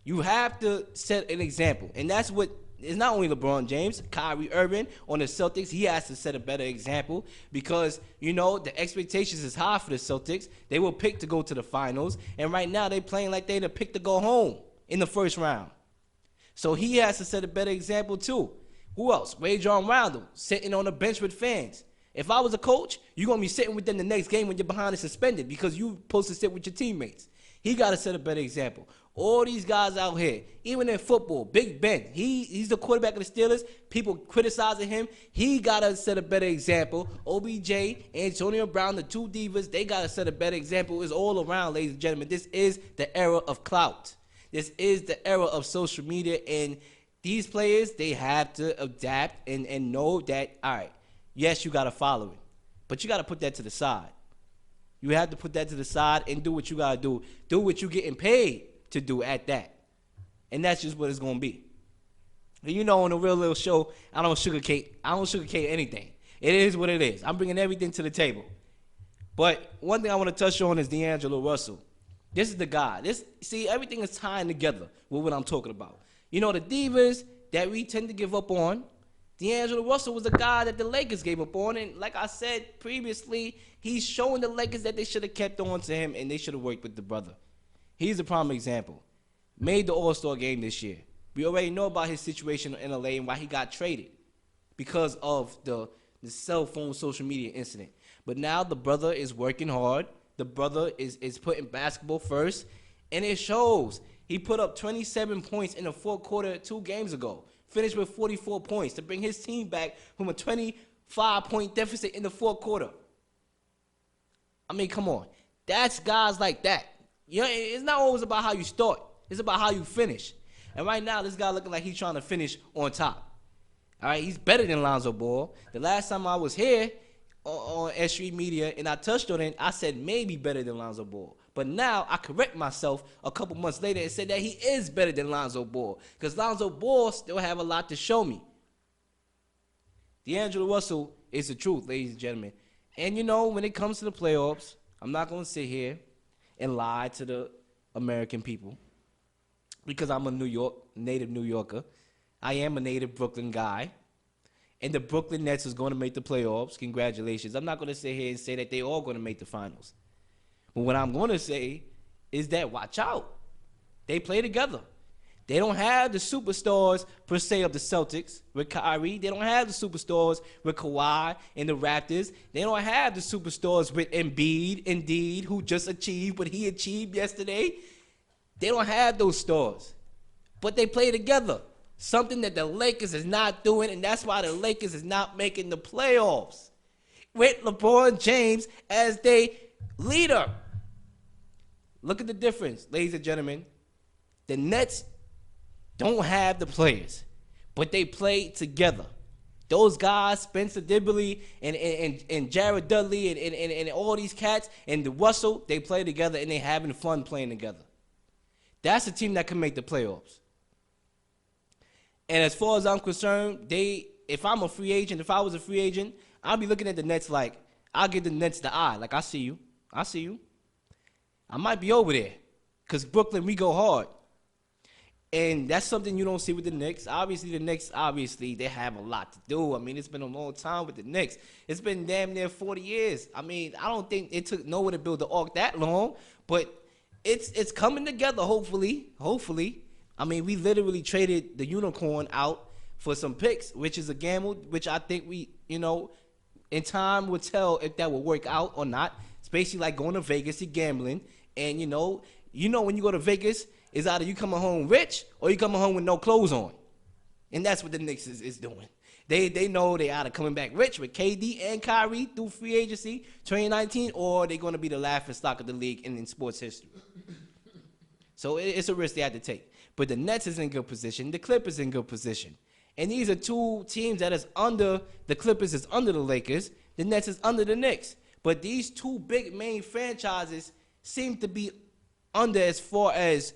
You have to set an example. And that's what, it's not only LeBron James, Kyrie Irving on the Celtics. He has to set a better example because, you know, the expectations is high for the Celtics. They were picked to go to the finals. And right now they playing like they the pick to go home in the first round. So he has to set a better example too. Who else? Ray John Rondo sitting on the bench with fans. If I was a coach, you're going to be sitting with them the next game when you're behind and suspended because you're supposed to sit with your teammates. He got to set a better example. All these guys out here, even in football, Big Ben, he's the quarterback of the Steelers. People criticizing him. He got to set a better example. OBJ, Antonio Brown, the two divas, they got to set a better example. It's all around, ladies and gentlemen. This is the era of clout. This is the era of social media, and these players, they have to adapt and know that, all right, yes, you got to follow it, but you got to put that to the side. You have to put that to the side and do what you got to do. Do what you're getting paid to do at that. And that's just what it's going to be. And you know, on a real little show, I don't sugarcoat anything. It is what it is. I'm bringing everything to the table. But one thing I want to touch on is D'Angelo Russell. This is the guy. See, everything is tying together with what I'm talking about. You know, the divas that we tend to give up on, D'Angelo Russell was a guy that the Lakers gave up on. And like I said previously, he's showing the Lakers that they should have kept on to him and they should have worked with the brother. He's a prime example. Made the All-Star game this year. We already know about his situation in LA and why he got traded because of the cell phone social media incident. But now the brother is working hard. The brother is putting basketball first, and it shows. He put up 27 points in the fourth quarter 2 games ago, finished with 44 points to bring his team back from a 25-point deficit in the fourth quarter. I mean, come on. That's guys like that. You know, it's not always about how you start. It's about how you finish. And right now, this guy looking like he's trying to finish on top. All right, he's better than Lonzo Ball. The last time I was here on S.STREET Media and I touched on it, I said maybe better than Lonzo Ball. But now I correct myself a couple months later and said that he is better than Lonzo Ball because Lonzo Ball still have a lot to show me. D'Angelo Russell is the truth, ladies and gentlemen. And, you know, when it comes to the playoffs, I'm not going to sit here and lie to the American people because I'm a native New Yorker. I am a native Brooklyn guy. And the Brooklyn Nets is going to make the playoffs. Congratulations. I'm not going to sit here and say that they're all going to make the finals. But what I'm going to say is that watch out. They play together. They don't have the superstars, per se, of the Celtics with Kyrie. They don't have the superstars with Kawhi and the Raptors. They don't have the superstars with Embiid, indeed, who just achieved what he achieved yesterday. They don't have those stars. But they play together. Something that the Lakers is not doing, and that's why the Lakers is not making the playoffs. With LeBron James as their leader. Look at the difference, ladies and gentlemen. The Nets don't have the players, but they play together. Those guys, Spencer Dinwiddie and Jared Dudley and all these cats and the Russell, they play together and they having fun playing together. That's a team that can make the playoffs. And as far as I'm concerned, if I'm a free agent, if I was a free agent, I'll be looking at the Nets like, I'll give the Nets the eye. Like, I see you. I see you. I might be over there because Brooklyn, we go hard. And that's something you don't see with the Knicks. Obviously, the Knicks, they have a lot to do. I mean, it's been a long time with the Knicks. It's been damn near 40 years. I mean, I don't think it took Noah to build the ark that long, but it's coming together, hopefully. Hopefully. I mean, we literally traded the unicorn out for some picks, which is a gamble, which I think we, in time will tell if that will work out or not. It's basically like going to Vegas, you're gambling, and you know when you go to Vegas, it's either you coming home rich or you coming home with no clothes on. And that's what the Knicks is doing. They know they either coming back rich with KD and Kyrie through free agency 2019, or they're going to be the laughing stock of the league in sports history. So it's a risk they have to take. But the Nets is in good position. The Clippers in good position. And these are two teams that is under, the Clippers is under the Lakers. The Nets is under the Knicks. But these two big main franchises seem to be under as far as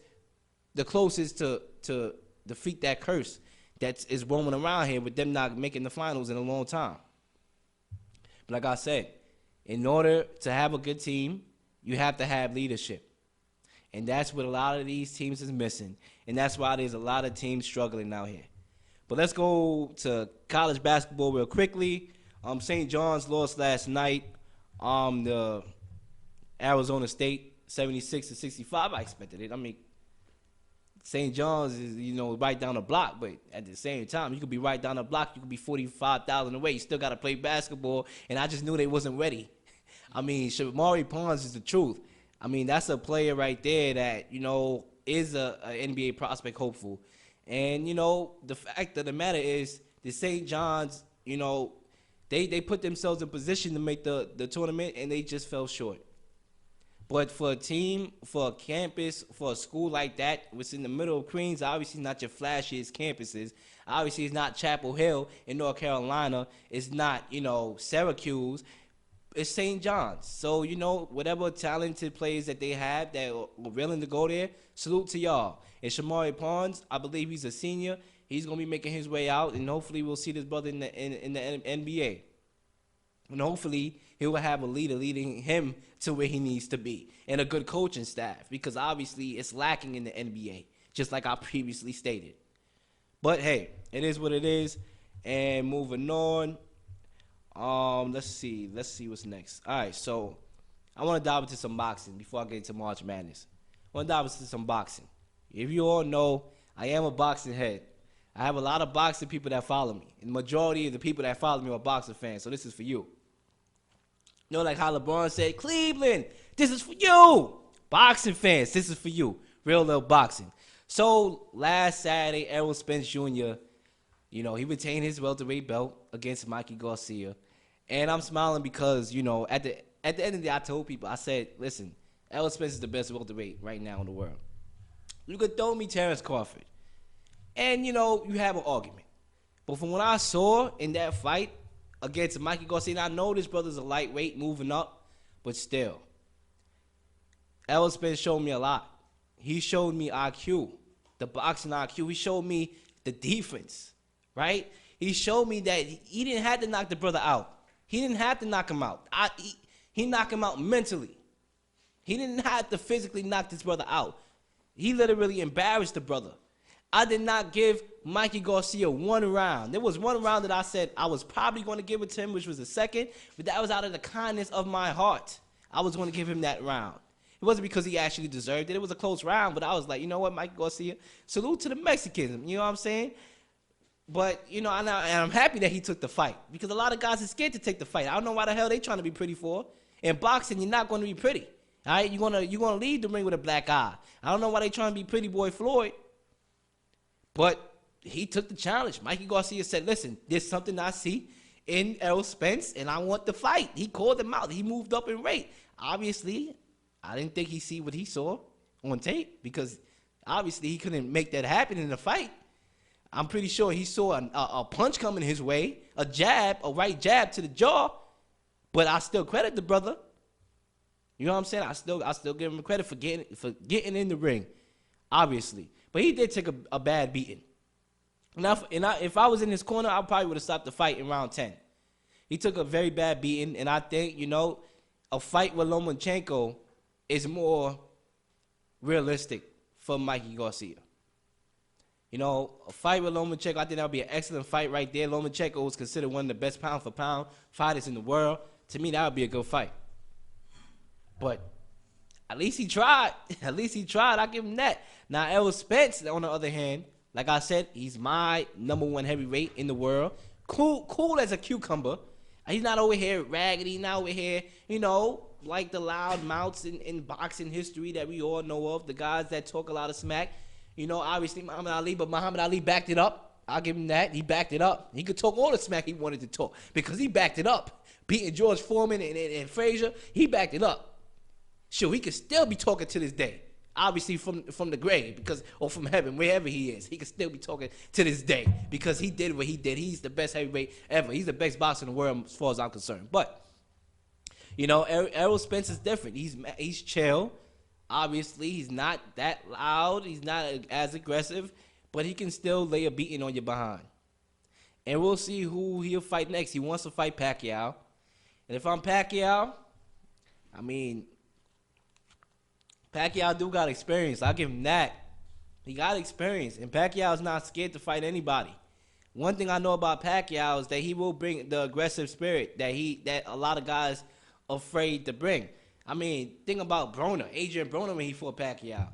the closest to defeat that curse that is roaming around here with them not making the finals in a long time. But like I said, in order to have a good team, you have to have leadership. And that's what a lot of these teams is missing. And that's why there's a lot of teams struggling out here. But let's go to college basketball real quickly. St. John's lost last night. The Arizona State 76-65. I expected it. I mean, St. John's is, right down the block, but at the same time, you could be right down the block. You could be 45,000 away. You still got to play basketball, and I just knew they wasn't ready. I mean, Shamari Pons is the truth. I mean, that's a player right there that, is a NBA prospect hopeful. And, the fact of the matter is the St. John's, they put themselves in position to make the tournament, and they just fell short. But for a team, for a campus, for a school like that, which in the middle of Queens, obviously not your flashiest campuses. Obviously, it's not Chapel Hill in North Carolina. It's not, Syracuse. It's St. John's. So, whatever talented players that they have that are willing to go there, salute to y'all. And Shamari Pons, I believe he's a senior. He's going to be making his way out, and hopefully we'll see this brother in the NBA. And hopefully he will have a leader leading him to where he needs to be, and a good coaching staff, because obviously it's lacking in the NBA, just like I previously stated. But, hey, it is what it is. And moving on. Let's see what's next. All right, so I want to dive into some boxing before I get into March Madness. I want to dive into some boxing. If you all know, I am a boxing head. I have a lot of boxing people that follow me, and the majority of the people that follow me are boxing fans, so this is for you. Like how LeBron said, Cleveland, this is for you. Boxing fans, this is for you. Real Lil Boxing. So last Saturday, Errol Spence Jr., he retained his welterweight belt against Mikey Garcia. And I'm smiling because, at the end of the day, I told people, I said, listen, Errol Spence is the best welterweight right now in the world. You could throw me Terrence Crawford. And, you have an argument. But from what I saw in that fight against Mikey Garcia, and I know this brother's a lightweight moving up, but still, Errol Spence showed me a lot. He showed me IQ, the boxing IQ. He showed me the defense, right? He showed me that he didn't have to knock the brother out. He didn't have to knock him out. He knocked him out mentally. He didn't have to physically knock this brother out. He literally embarrassed the brother. I did not give Mikey Garcia one round. There was one round that I said I was probably going to give it to him, which was the second, but that was out of the kindness of my heart. I was going to give him that round. It wasn't because he actually deserved it. It was a close round, but I was like, you know what, Mikey Garcia, salute to the Mexicans. You know what I'm saying? But, and I'm happy that he took the fight, because a lot of guys are scared to take the fight. I don't know why the hell they trying to be pretty for. In boxing, you're not going to be pretty. All right? You're gonna leave the ring with a black eye. I don't know why they trying to be pretty boy Floyd. But he took the challenge. Mikey Garcia said, listen, there's something I see in Errol Spence, and I want the fight. He called him out. He moved up in rate. Obviously, I didn't think he see what he saw on tape, because obviously he couldn't make that happen in the fight. I'm pretty sure he saw a punch coming his way, a right jab to the jaw, but I still credit the brother. You know what I'm saying? I still give him credit for getting in the ring, obviously. But he did take a bad beating. Now, if I was in his corner, I probably would have stopped the fight in round 10. He took a very bad beating, and I think, a fight with Lomachenko is more realistic for Mikey Garcia. A fight with Lomachenko, I think that would be an excellent fight right there. Lomachenko was considered one of the best pound-for-pound fighters in the world. To me, that would be a good fight. But at least he tried. At least he tried. I give him that. Now, Errol Spence, on the other hand, like I said, he's my number one heavyweight in the world. Cool as a cucumber. He's not over here raggedy. He's not over here, like the loud mouths in boxing history that we all know of, the guys that talk a lot of smack. Obviously Muhammad Ali, but Muhammad Ali backed it up. I'll give him that. He backed it up. He could talk all the smack he wanted to talk because he backed it up. Beating George Foreman and Frazier, he backed it up. Sure, he could still be talking to this day. Obviously from the grave, or from heaven, wherever he is. He could still be talking to this day because he did what he did. He's the best heavyweight ever. He's the best boxer in the world as far as I'm concerned. But, Errol Spence is different. He's chill. Obviously, he's not that loud. He's not as aggressive. But he can still lay a beating on your behind. And we'll see who he'll fight next. He wants to fight Pacquiao. And if I'm Pacquiao, Pacquiao do got experience. I'll give him that. He got experience, and Pacquiao's not scared to fight anybody. One thing I know about Pacquiao is that he will bring the aggressive spirit that a lot of guys afraid to bring. I mean, think about Broner, Adrian Broner when he fought Pacquiao.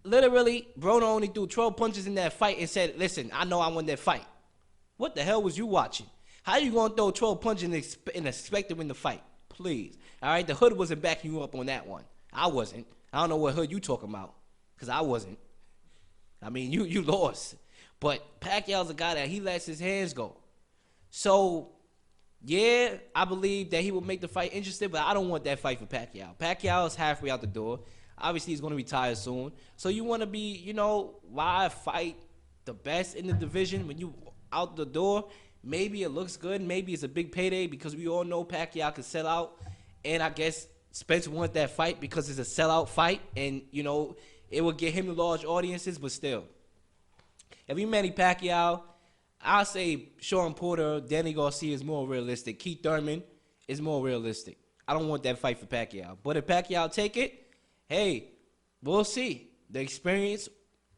Literally, Broner only threw 12 punches in that fight and said, listen, I know I won that fight. What the hell was you watching? How you going to throw 12 punches and expect to win the fight? Please. All right, the hood wasn't backing you up on that one. I wasn't. I don't know what hood you talking about, because I wasn't. I mean, you lost. But Pacquiao's a guy that he lets his hands go. So, yeah, I believe that he will make the fight interesting, but I don't want that fight for Pacquiao. Pacquiao is halfway out the door. Obviously, he's going to retire soon. So you want to be, why fight the best in the division when you out the door? Maybe it looks good. Maybe it's a big payday because we all know Pacquiao can sell out. And I guess Spence wants that fight because it's a sellout fight. And, it will get him the large audiences, but still. If you Manny Pacquiao, I'll say Sean Porter, Danny Garcia is more realistic. Keith Thurman is more realistic. I don't want that fight for Pacquiao. But if Pacquiao take it, hey, we'll see. The experience,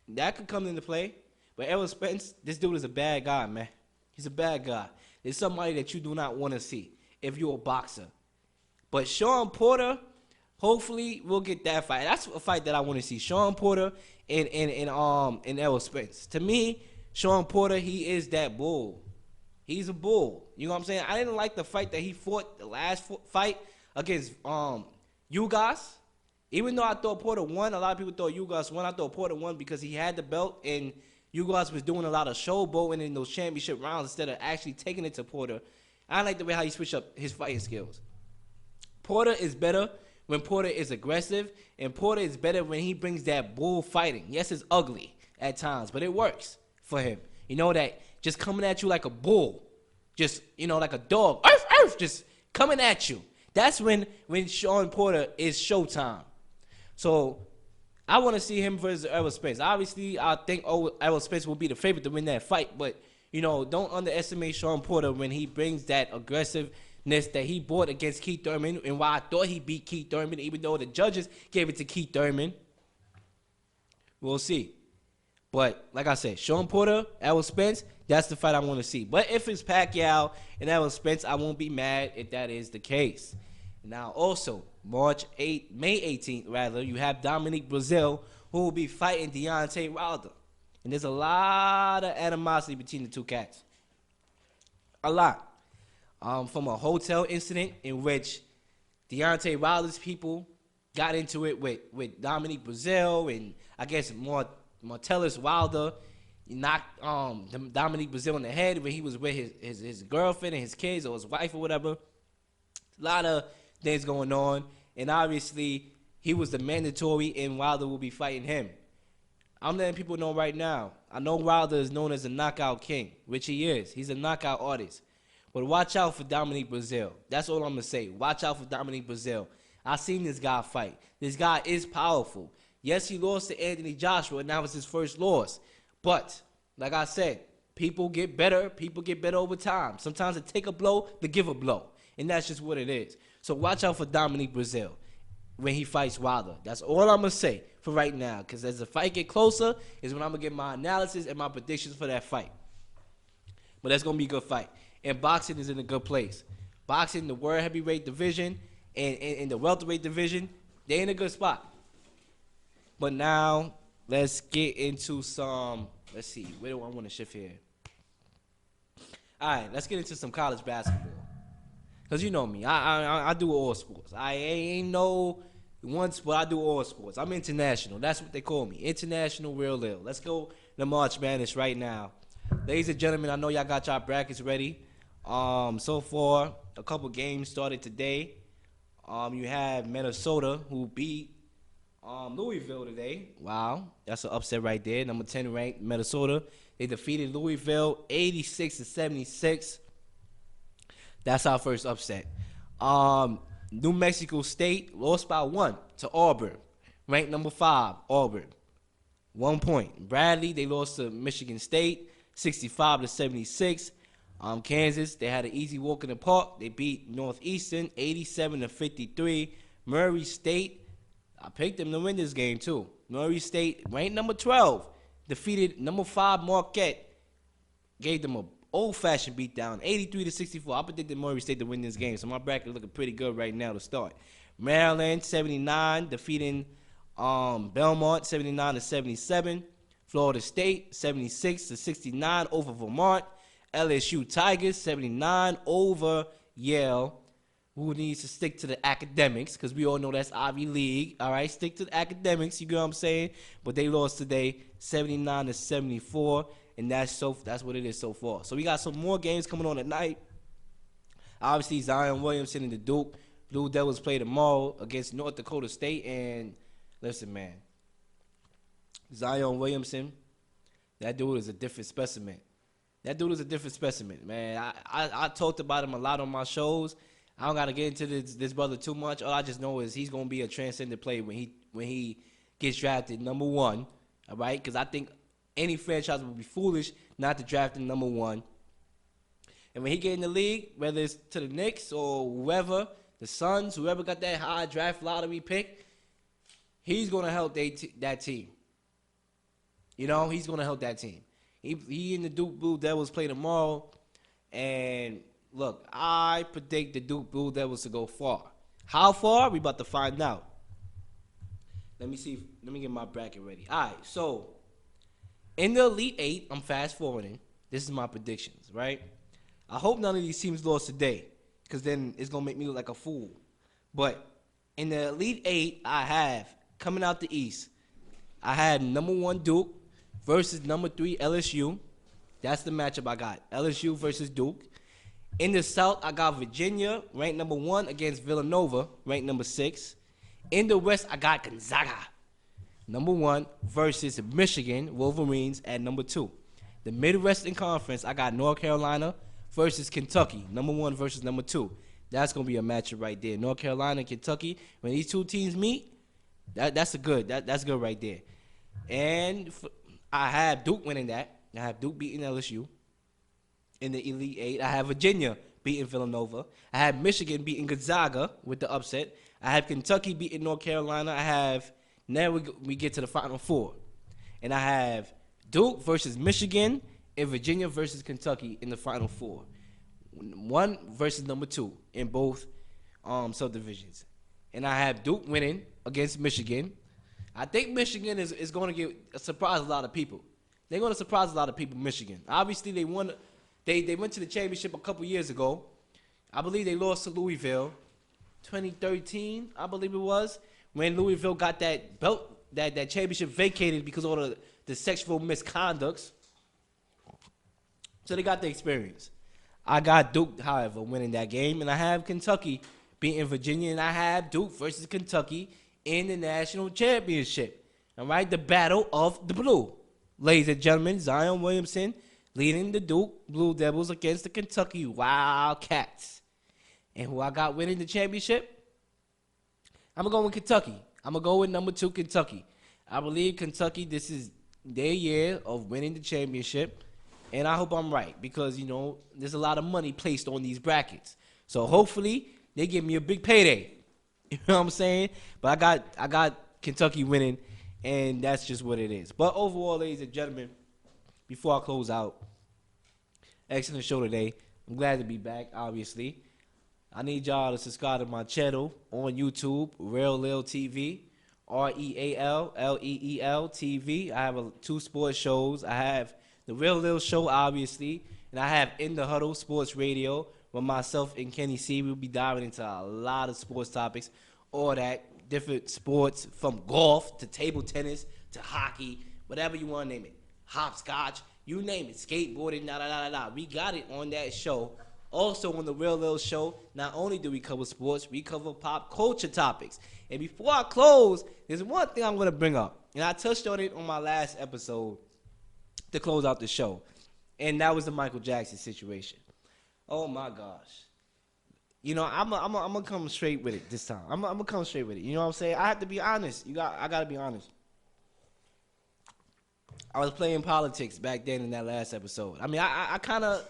that could come into play. But Errol Spence, this dude is a bad guy, man. He's a bad guy. It's somebody that you do not want to see if you're a boxer. But Sean Porter, hopefully we'll get that fight. That's a fight that I want to see. Sean Porter and Errol Spence. To me, Sean Porter, he is that bull. He's a bull. You know what I'm saying? I didn't like the fight that he fought, the last fight against Ugas. Even though I thought Porter won, a lot of people thought Ugas won. I thought Porter won because he had the belt and Ugas was doing a lot of showboating in those championship rounds instead of actually taking it to Porter. I like the way how he switched up his fighting skills. Porter is better when Porter is aggressive, and Porter is better when he brings that bull fighting. Yes, it's ugly at times, but it works for him. That just coming at you like a bull, just, like a dog, just coming at you. That's when Sean Porter is showtime. So I want to see him versus Errol Spence. Obviously, I think Errol Spence will be the favorite to win that fight, but, don't underestimate Sean Porter when he brings that aggressiveness that he brought against Keith Thurman, and why I thought he beat Keith Thurman, even though the judges gave it to Keith Thurman. We'll see. But, like I said, Sean Porter, Errol Spence, that's the fight I want to see. But if it's Pacquiao and Errol Spence, I won't be mad if that is the case. Now, also, May 18th, you have Dominique Breazeale, who will be fighting Deontay Wilder. And there's a lot of animosity between the two cats. A lot. From a hotel incident in which Deontay Wilder's people got into it with Dominique Breazeale, and I guess Martellus Wilder knocked Dominique Breazeale in the head when he was with his girlfriend and his kids or his wife or whatever. A lot of things going on, and obviously he was the mandatory, and Wilder will be fighting him. I'm letting people know right now. I know Wilder is known as a knockout king, which he is. He's a knockout artist. But watch out for Dominique Breazeale. That's all I'm going to say. Watch out for Dominique Breazeale. I've seen this guy fight. This guy is powerful. Yes, he lost to Anthony Joshua, and that was his first loss. But, like I said, people get better. People get better over time. Sometimes it take a blow to give a blow. And that's just what it is. So watch out for Dominique Breazeale when he fights Wilder. That's all I'm going to say for right now. Because as the fight get closer is when I'm going to get my analysis and my predictions for that fight. But that's going to be a good fight. And boxing is in a good place. Boxing, the world heavyweight division, and the welterweight division, they in a good spot. But now, let's get into some, let's see, where do I want to shift here? All right, let's get into some college basketball. Because you know me, I do all sports. I ain't no one sport, I do all sports. I'm international. That's what they call me, international real Leel. Let's go to March Madness right now. Ladies and gentlemen, I know y'all got y'all brackets ready. So far, a couple games started today. You have Minnesota, who beat Louisville today. Wow, that's an upset right there. Number 10 ranked Minnesota. They defeated Louisville 86-76. That's our first upset. New Mexico State lost by 1 to Auburn. Ranked number 5, Auburn. 1 point. Bradley, they lost to Michigan State 65-76. Kansas, they had an easy walk in the park. They beat Northeastern 87-53. Murray State, I picked them to win this game too. Murray State, ranked number 12, defeated number 5 Marquette, gave them a old-fashioned beatdown, 83-64. I predicted Murray State to win this game, so my bracket looking pretty good right now to start. Maryland 79, defeating Belmont 79-77. Florida State 76-69 over Vermont. LSU Tigers 79 over Yale. Who needs to stick to the academics, because we all know that's Ivy League. All right, stick to the academics. You get what I'm saying? But they lost today, 79-74, and that's what it is so far. So we got some more games coming on tonight. Obviously, Zion Williamson and the Duke Blue Devils play tomorrow against North Dakota State. And listen, man, Zion Williamson, that dude is a different specimen. Man. I talked about him a lot on my shows. I don't gotta get into this brother too much. All I just know is he's gonna be a transcendent player when he gets drafted number 1. All right, because I think any franchise would be foolish not to draft him number 1. And when he get in the league, whether it's to the Knicks or whoever, the Suns, whoever got that high draft lottery pick, he's gonna help that team. You know, he's gonna help that team. He and the Duke Blue Devils play tomorrow, and look, I predict the Duke Blue Devils to go far. How far? We about to find out. Let me get my bracket ready. All right, so in the Elite 8, I'm fast forwarding. This is my predictions, right? I hope none of these teams lost today, because then it's going to make me look like a fool. But in the Elite 8, I have, coming out the East, I had number 1 Duke versus number 3 LSU. That's the matchup I got. LSU versus Duke. In the South, I got Virginia, ranked number 1, against Villanova, ranked number 6. In the West, I got Gonzaga, number 1, versus Michigan Wolverines at number 2. The Midwestern Conference, I got North Carolina versus Kentucky, number 1 versus number 2. That's going to be a matchup right there. North Carolina and Kentucky, when these two teams meet, that's good right there. And I have Duke winning that. I have Duke beating LSU. In the Elite 8, I have Virginia beating Villanova. I have Michigan beating Gonzaga with the upset. I have Kentucky beating North Carolina. Now we get to the Final Four. And I have Duke versus Michigan and Virginia versus Kentucky in the Final Four. 1 versus number 2 in both subdivisions. And I have Duke winning against Michigan. I think Michigan is going to surprise a lot of people. They're going to surprise a lot of people, Michigan. Obviously, they won. They went to the championship a couple years ago. I believe they lost to Louisville, 2013, I believe it was, when Louisville got that belt, that championship vacated because of all the sexual misconducts. So they got the experience. I got Duke, however, winning that game, and I have Kentucky beating Virginia, and I have Duke versus Kentucky in the national championship. All right, the battle of the blue. Ladies and gentlemen, Zion Williamson leading the Duke Blue Devils against the Kentucky Wildcats. And who I got winning the championship? I'm going to go with Kentucky. I'm going to go with number 2, Kentucky. I believe Kentucky, this is their year of winning the championship. And I hope I'm right because, you know, there's a lot of money placed on these brackets. So hopefully they give me a big payday. You know what I'm saying? But I got Kentucky winning, and that's just what it is. But overall, ladies and gentlemen, before I close out, excellent show today. I'm glad to be back, obviously. I need y'all to subscribe to my channel on YouTube, Leel TV, REALLEEL TV. I have 2 sports shows. I have the Real Leel Show, obviously, and I have In the Huddle Sports Radio with myself and Kenny C. We'll be diving into a lot of sports topics, all that, different sports from golf to table tennis to hockey, whatever you want to name it. Hopscotch, you name it, skateboarding, We got it on that show. Also on the Real Leel Show, not only do we cover sports, we cover pop culture topics. And before I close, there's one thing I'm going to bring up. And I touched on it on my last episode to close out the show. And that was the Michael Jackson situation. Oh, my gosh. You know, I'm going to come straight with it this time. I'm going to come straight with it. You know what I'm saying? I have to be honest. I got to be honest. I was playing politics back then in that last episode. I mean, I kind of,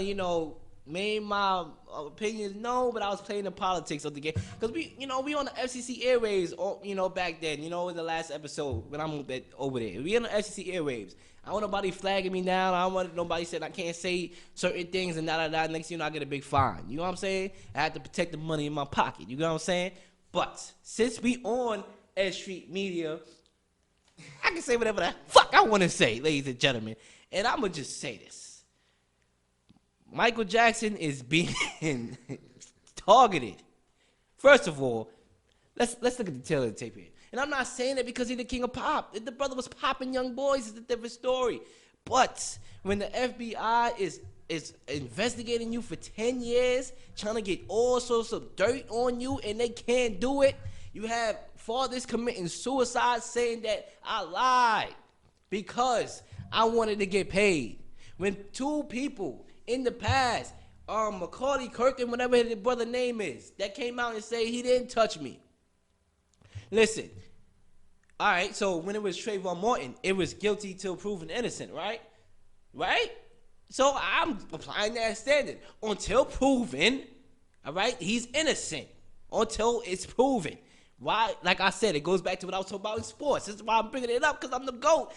you know, made my opinions known, but I was playing the politics of the game. Because we on the FCC airwaves, back then, in the last episode when I'm over there. We on the FCC airwaves. I don't want nobody flagging me down. I don't want nobody saying I can't say certain things and da-da-da. Next thing I get a big fine. You know what I'm saying? I have to protect the money in my pocket. You know what I'm saying? But since we on S.STREET Media, I can say whatever the fuck I want to say, ladies and gentlemen. And I'm going to just say this. Michael Jackson is being targeted. First of all, let's look at the tail of the tape here. And I'm not saying that because he's the king of pop. If the brother was popping young boys, it's a different story. But when the FBI is investigating you for 10 years, trying to get all sorts of dirt on you, and they can't do it, you have fathers committing suicide saying that I lied because I wanted to get paid. When two people in the past, Macaulay Culkin, whatever his brother's name is, that came out and say he didn't touch me. Listen, all right, so when it was Trayvon Martin, it was guilty till proven innocent, right? Right? So I'm applying that standard. Until proven, all right, he's innocent. Until it's proven. Why? Like I said, it goes back to what I was talking about in sports. This is why I'm bringing it up, because I'm the GOAT.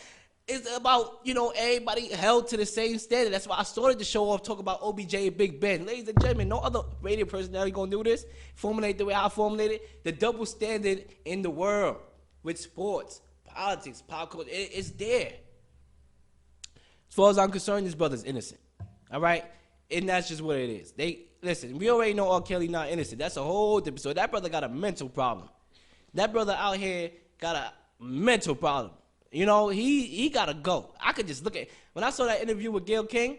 It's about, everybody held to the same standard. That's why I started the show off talking about OBJ and Big Ben. Ladies and gentlemen, no other radio personality gonna do this. Formulate the way I formulated. The double standard in the world with sports, politics, pop culture, it's there. As far as I'm concerned, this brother's innocent. All right? And that's just what it is. Listen, we already know R. Kelly not innocent. That's a whole different story. That brother got a mental problem. That brother out here got a mental problem. He gotta go. I could just look at, when I saw that interview with Gayle King,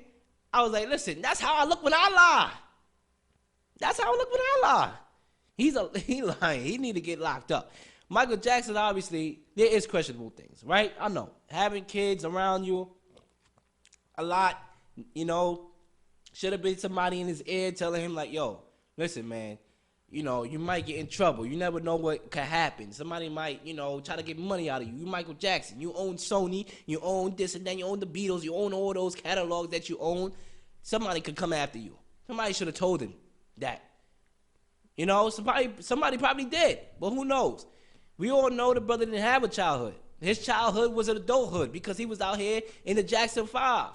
I was like, listen, that's how I look when I lie. That's how I look when I lie. He lying. He need to get locked up. Michael Jackson, obviously, there is questionable things, right? I know. Having kids around you a lot, should have been somebody in his ear telling him like, yo, listen, man, you might get in trouble. You never know what could happen. Somebody might, try to get money out of you. You Michael Jackson. You own Sony. You own this and then. You own the Beatles. You own all those catalogs that you own. Somebody could come after you. Somebody should have told him that. Somebody probably did. But who knows? We all know the brother didn't have a childhood. His childhood was an adulthood because he was out here in the Jackson 5.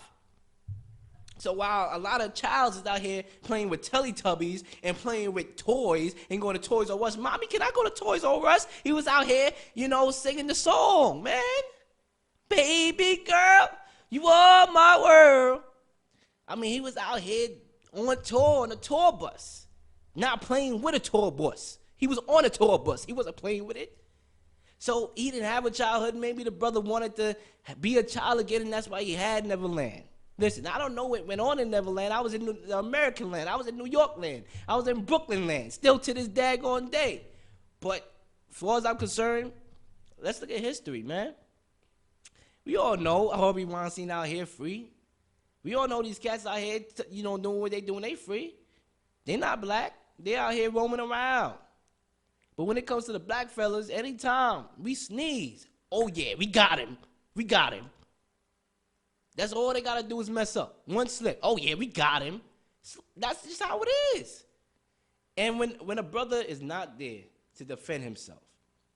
So while a lot of childs is out here playing with Teletubbies and playing with toys and going to Toys R Us, Mommy, can I go to Toys R Us? He was out here, singing the song, man. Baby girl, you are my world. I mean, he was out here on tour, on a tour bus, not playing with a tour bus. He was on a tour bus. He wasn't playing with it. So he didn't have a childhood. Maybe the brother wanted to be a child again, and that's why he had Neverland. Listen, I don't know what went on in Neverland. I was in the American land. I was in New York land. I was in Brooklyn land. Still to this daggone day. But as far as I'm concerned, let's look at history, man. We all know Harvey Weinstein out here free. We all know these cats out here, doing what they doing. They free. They not black. They out here roaming around. But when it comes to the black fellas, anytime we sneeze, oh yeah, we got him. We got him. That's all they got to do is mess up. One slip. Oh, yeah, we got him. That's just how it is. And when a brother is not there to defend himself,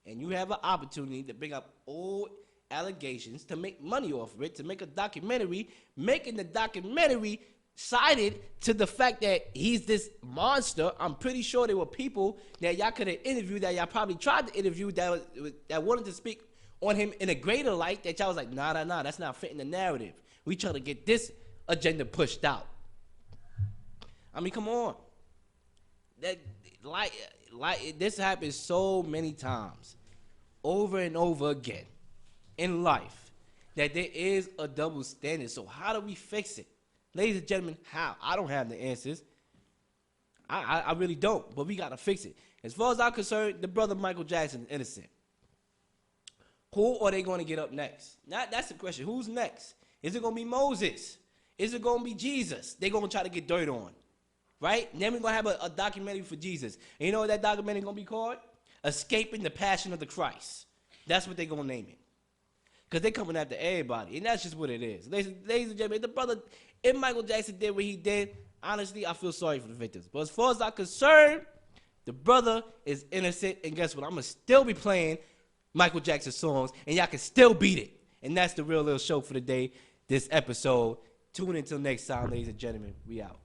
and you have an opportunity to bring up old allegations, to make money off of it, to make a documentary, making the documentary sided to the fact that he's this monster, I'm pretty sure there were people that y'all could have interviewed, that y'all probably tried to interview, that wanted to speak on him in a greater light, that y'all was like, nah, that's not fitting the narrative. We try to get this agenda pushed out. I mean, come on. That like this happens so many times, over and over again, in life, that there is a double standard. So how do we fix it, ladies and gentlemen? How? I don't have the answers. I really don't. But we gotta fix it. As far as I'm concerned, the brother Michael Jackson is innocent. Who are they going to get up next? That's the question. Who's next? Is it going to be Moses? Is it going to be Jesus? They're going to try to get dirt on. Right? And then we're going to have a documentary for Jesus. And you know what that documentary is going to be called? Escaping the Passion of the Christ. That's what they're going to name it. Because they're coming after everybody. And that's just what it is. Ladies and gentlemen, the brother If Michael Jackson did what he did, honestly, I feel sorry for the victims. But as far as I'm concerned, the brother is innocent. And guess what? I'm going to still be playing Michael Jackson songs, and y'all can still beat it. And that's the Real Leel Show for the day, this episode. Tune in until next time, ladies and gentlemen. We out.